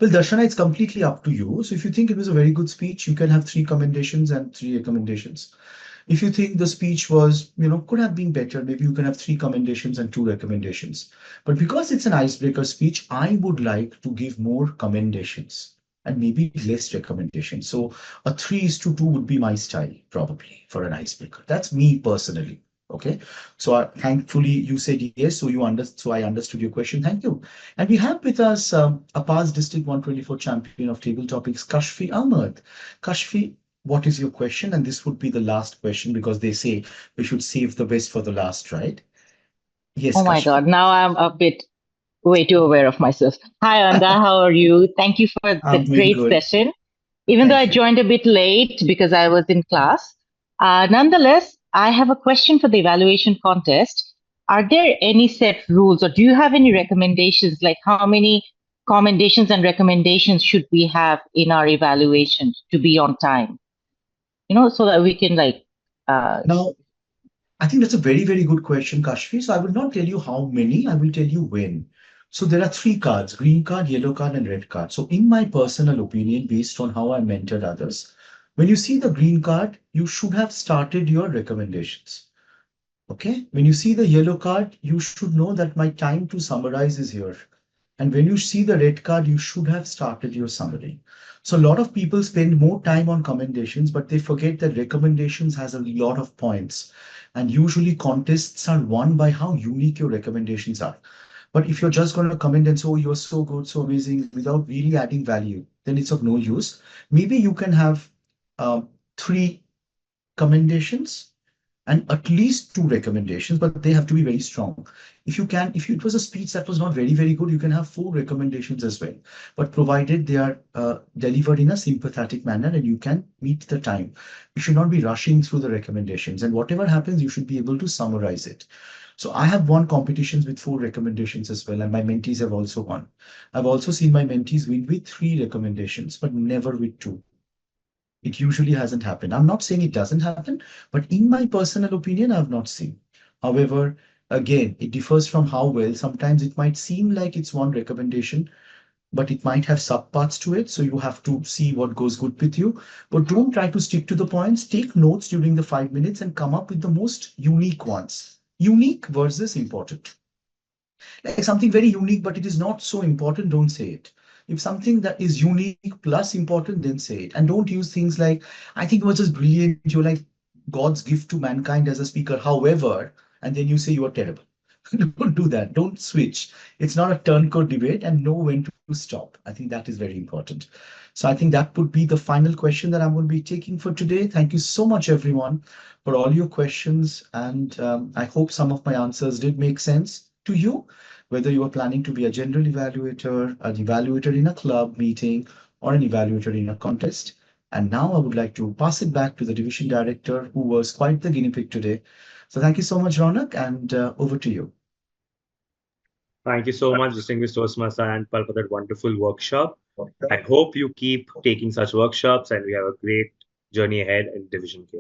Well, Darshana, it's completely up to you. So if you think it was a very good speech, you can have 3 commendations and 3 recommendations. If you think the speech was, could have been better, maybe you can have 3 commendations and 2 recommendations. But because it's an icebreaker speech, I would like to give more commendations and maybe less recommendations. So a 3:2 would be my style, probably, for an icebreaker. That's me personally. Okay, so thankfully you said yes, so I understood your question. Thank you. And we have with us a past District 124 champion of table topics, Kashfi Ahmed. Kashfi, what is your question? And this would be the last question because they say we should save the best for the last, right? Yes, Oh my Kashmir. God, now I'm a bit way too aware of myself. Hi, Anda, how are you? Thank you for I'm the doing great good. session. Even though I Thank you. joined a bit late because I was in class, nonetheless, I have a question for the evaluation contest. Are there any set rules, or do you have any recommendations, like how many commendations and recommendations should we have in our evaluation to be on time? So that we can Now, I think that's a very, very good question, Kashfi. So I will not tell you how many, I will tell you when. So there are three cards: green card, yellow card, and red card. So, in my personal opinion, based on how I mentored others, when you see the green card, you should have started your recommendations. Okay. When you see the yellow card, you should know that my time to summarize is here. And when you see the red card, you should have started your summary. So a lot of people spend more time on commendations, but they forget that recommendations has a lot of points. And usually contests are won by how unique your recommendations are. But if you're just going to comment and say, oh, you're so good, so amazing, without really adding value, then it's of no use. Maybe you can have three commendations and at least two recommendations, but they have to be very strong. If it was a speech that was not very, very good, you can have four recommendations as well. But provided they are delivered in a sympathetic manner and you can meet the time, you should not be rushing through the recommendations. And whatever happens, you should be able to summarize it. So I have won competitions with four recommendations as well, and my mentees have also won. I've also seen my mentees win with three recommendations, but never with two. It usually hasn't happened. I'm not saying it doesn't happen, but in my personal opinion, I've not seen. However, again, it differs from how well. Sometimes it might seem like it's one recommendation, but it might have subparts to it. So you have to see what goes good with you. But don't try to stick to the points. Take notes during the 5 minutes and come up with the most unique ones. Unique versus important. Like something very unique, but it is not so important, don't say it. If something that is unique plus important, then say it. And don't use things like, I think it was just brilliant. You're like God's gift to mankind as a speaker. However, and then you say you are terrible. Don't do that. Don't switch. It's not a turncoat debate, and know when to stop. I think that is very important. So I think that would be the final question that I'm going to be taking for today. Thank you so much, everyone, for all your questions. And I hope some of my answers did make sense to you, whether you are planning to be a general evaluator, an evaluator in a club meeting, or an evaluator in a contest. And now I would like to pass it back to the division director, who was quite the guinea pig today. So thank you so much, Ronak, and over to you. Thank you so much, Distinguished Toastmaster Ayan Pal, for that wonderful workshop. I hope you keep taking such workshops and we have a great journey ahead in Division K.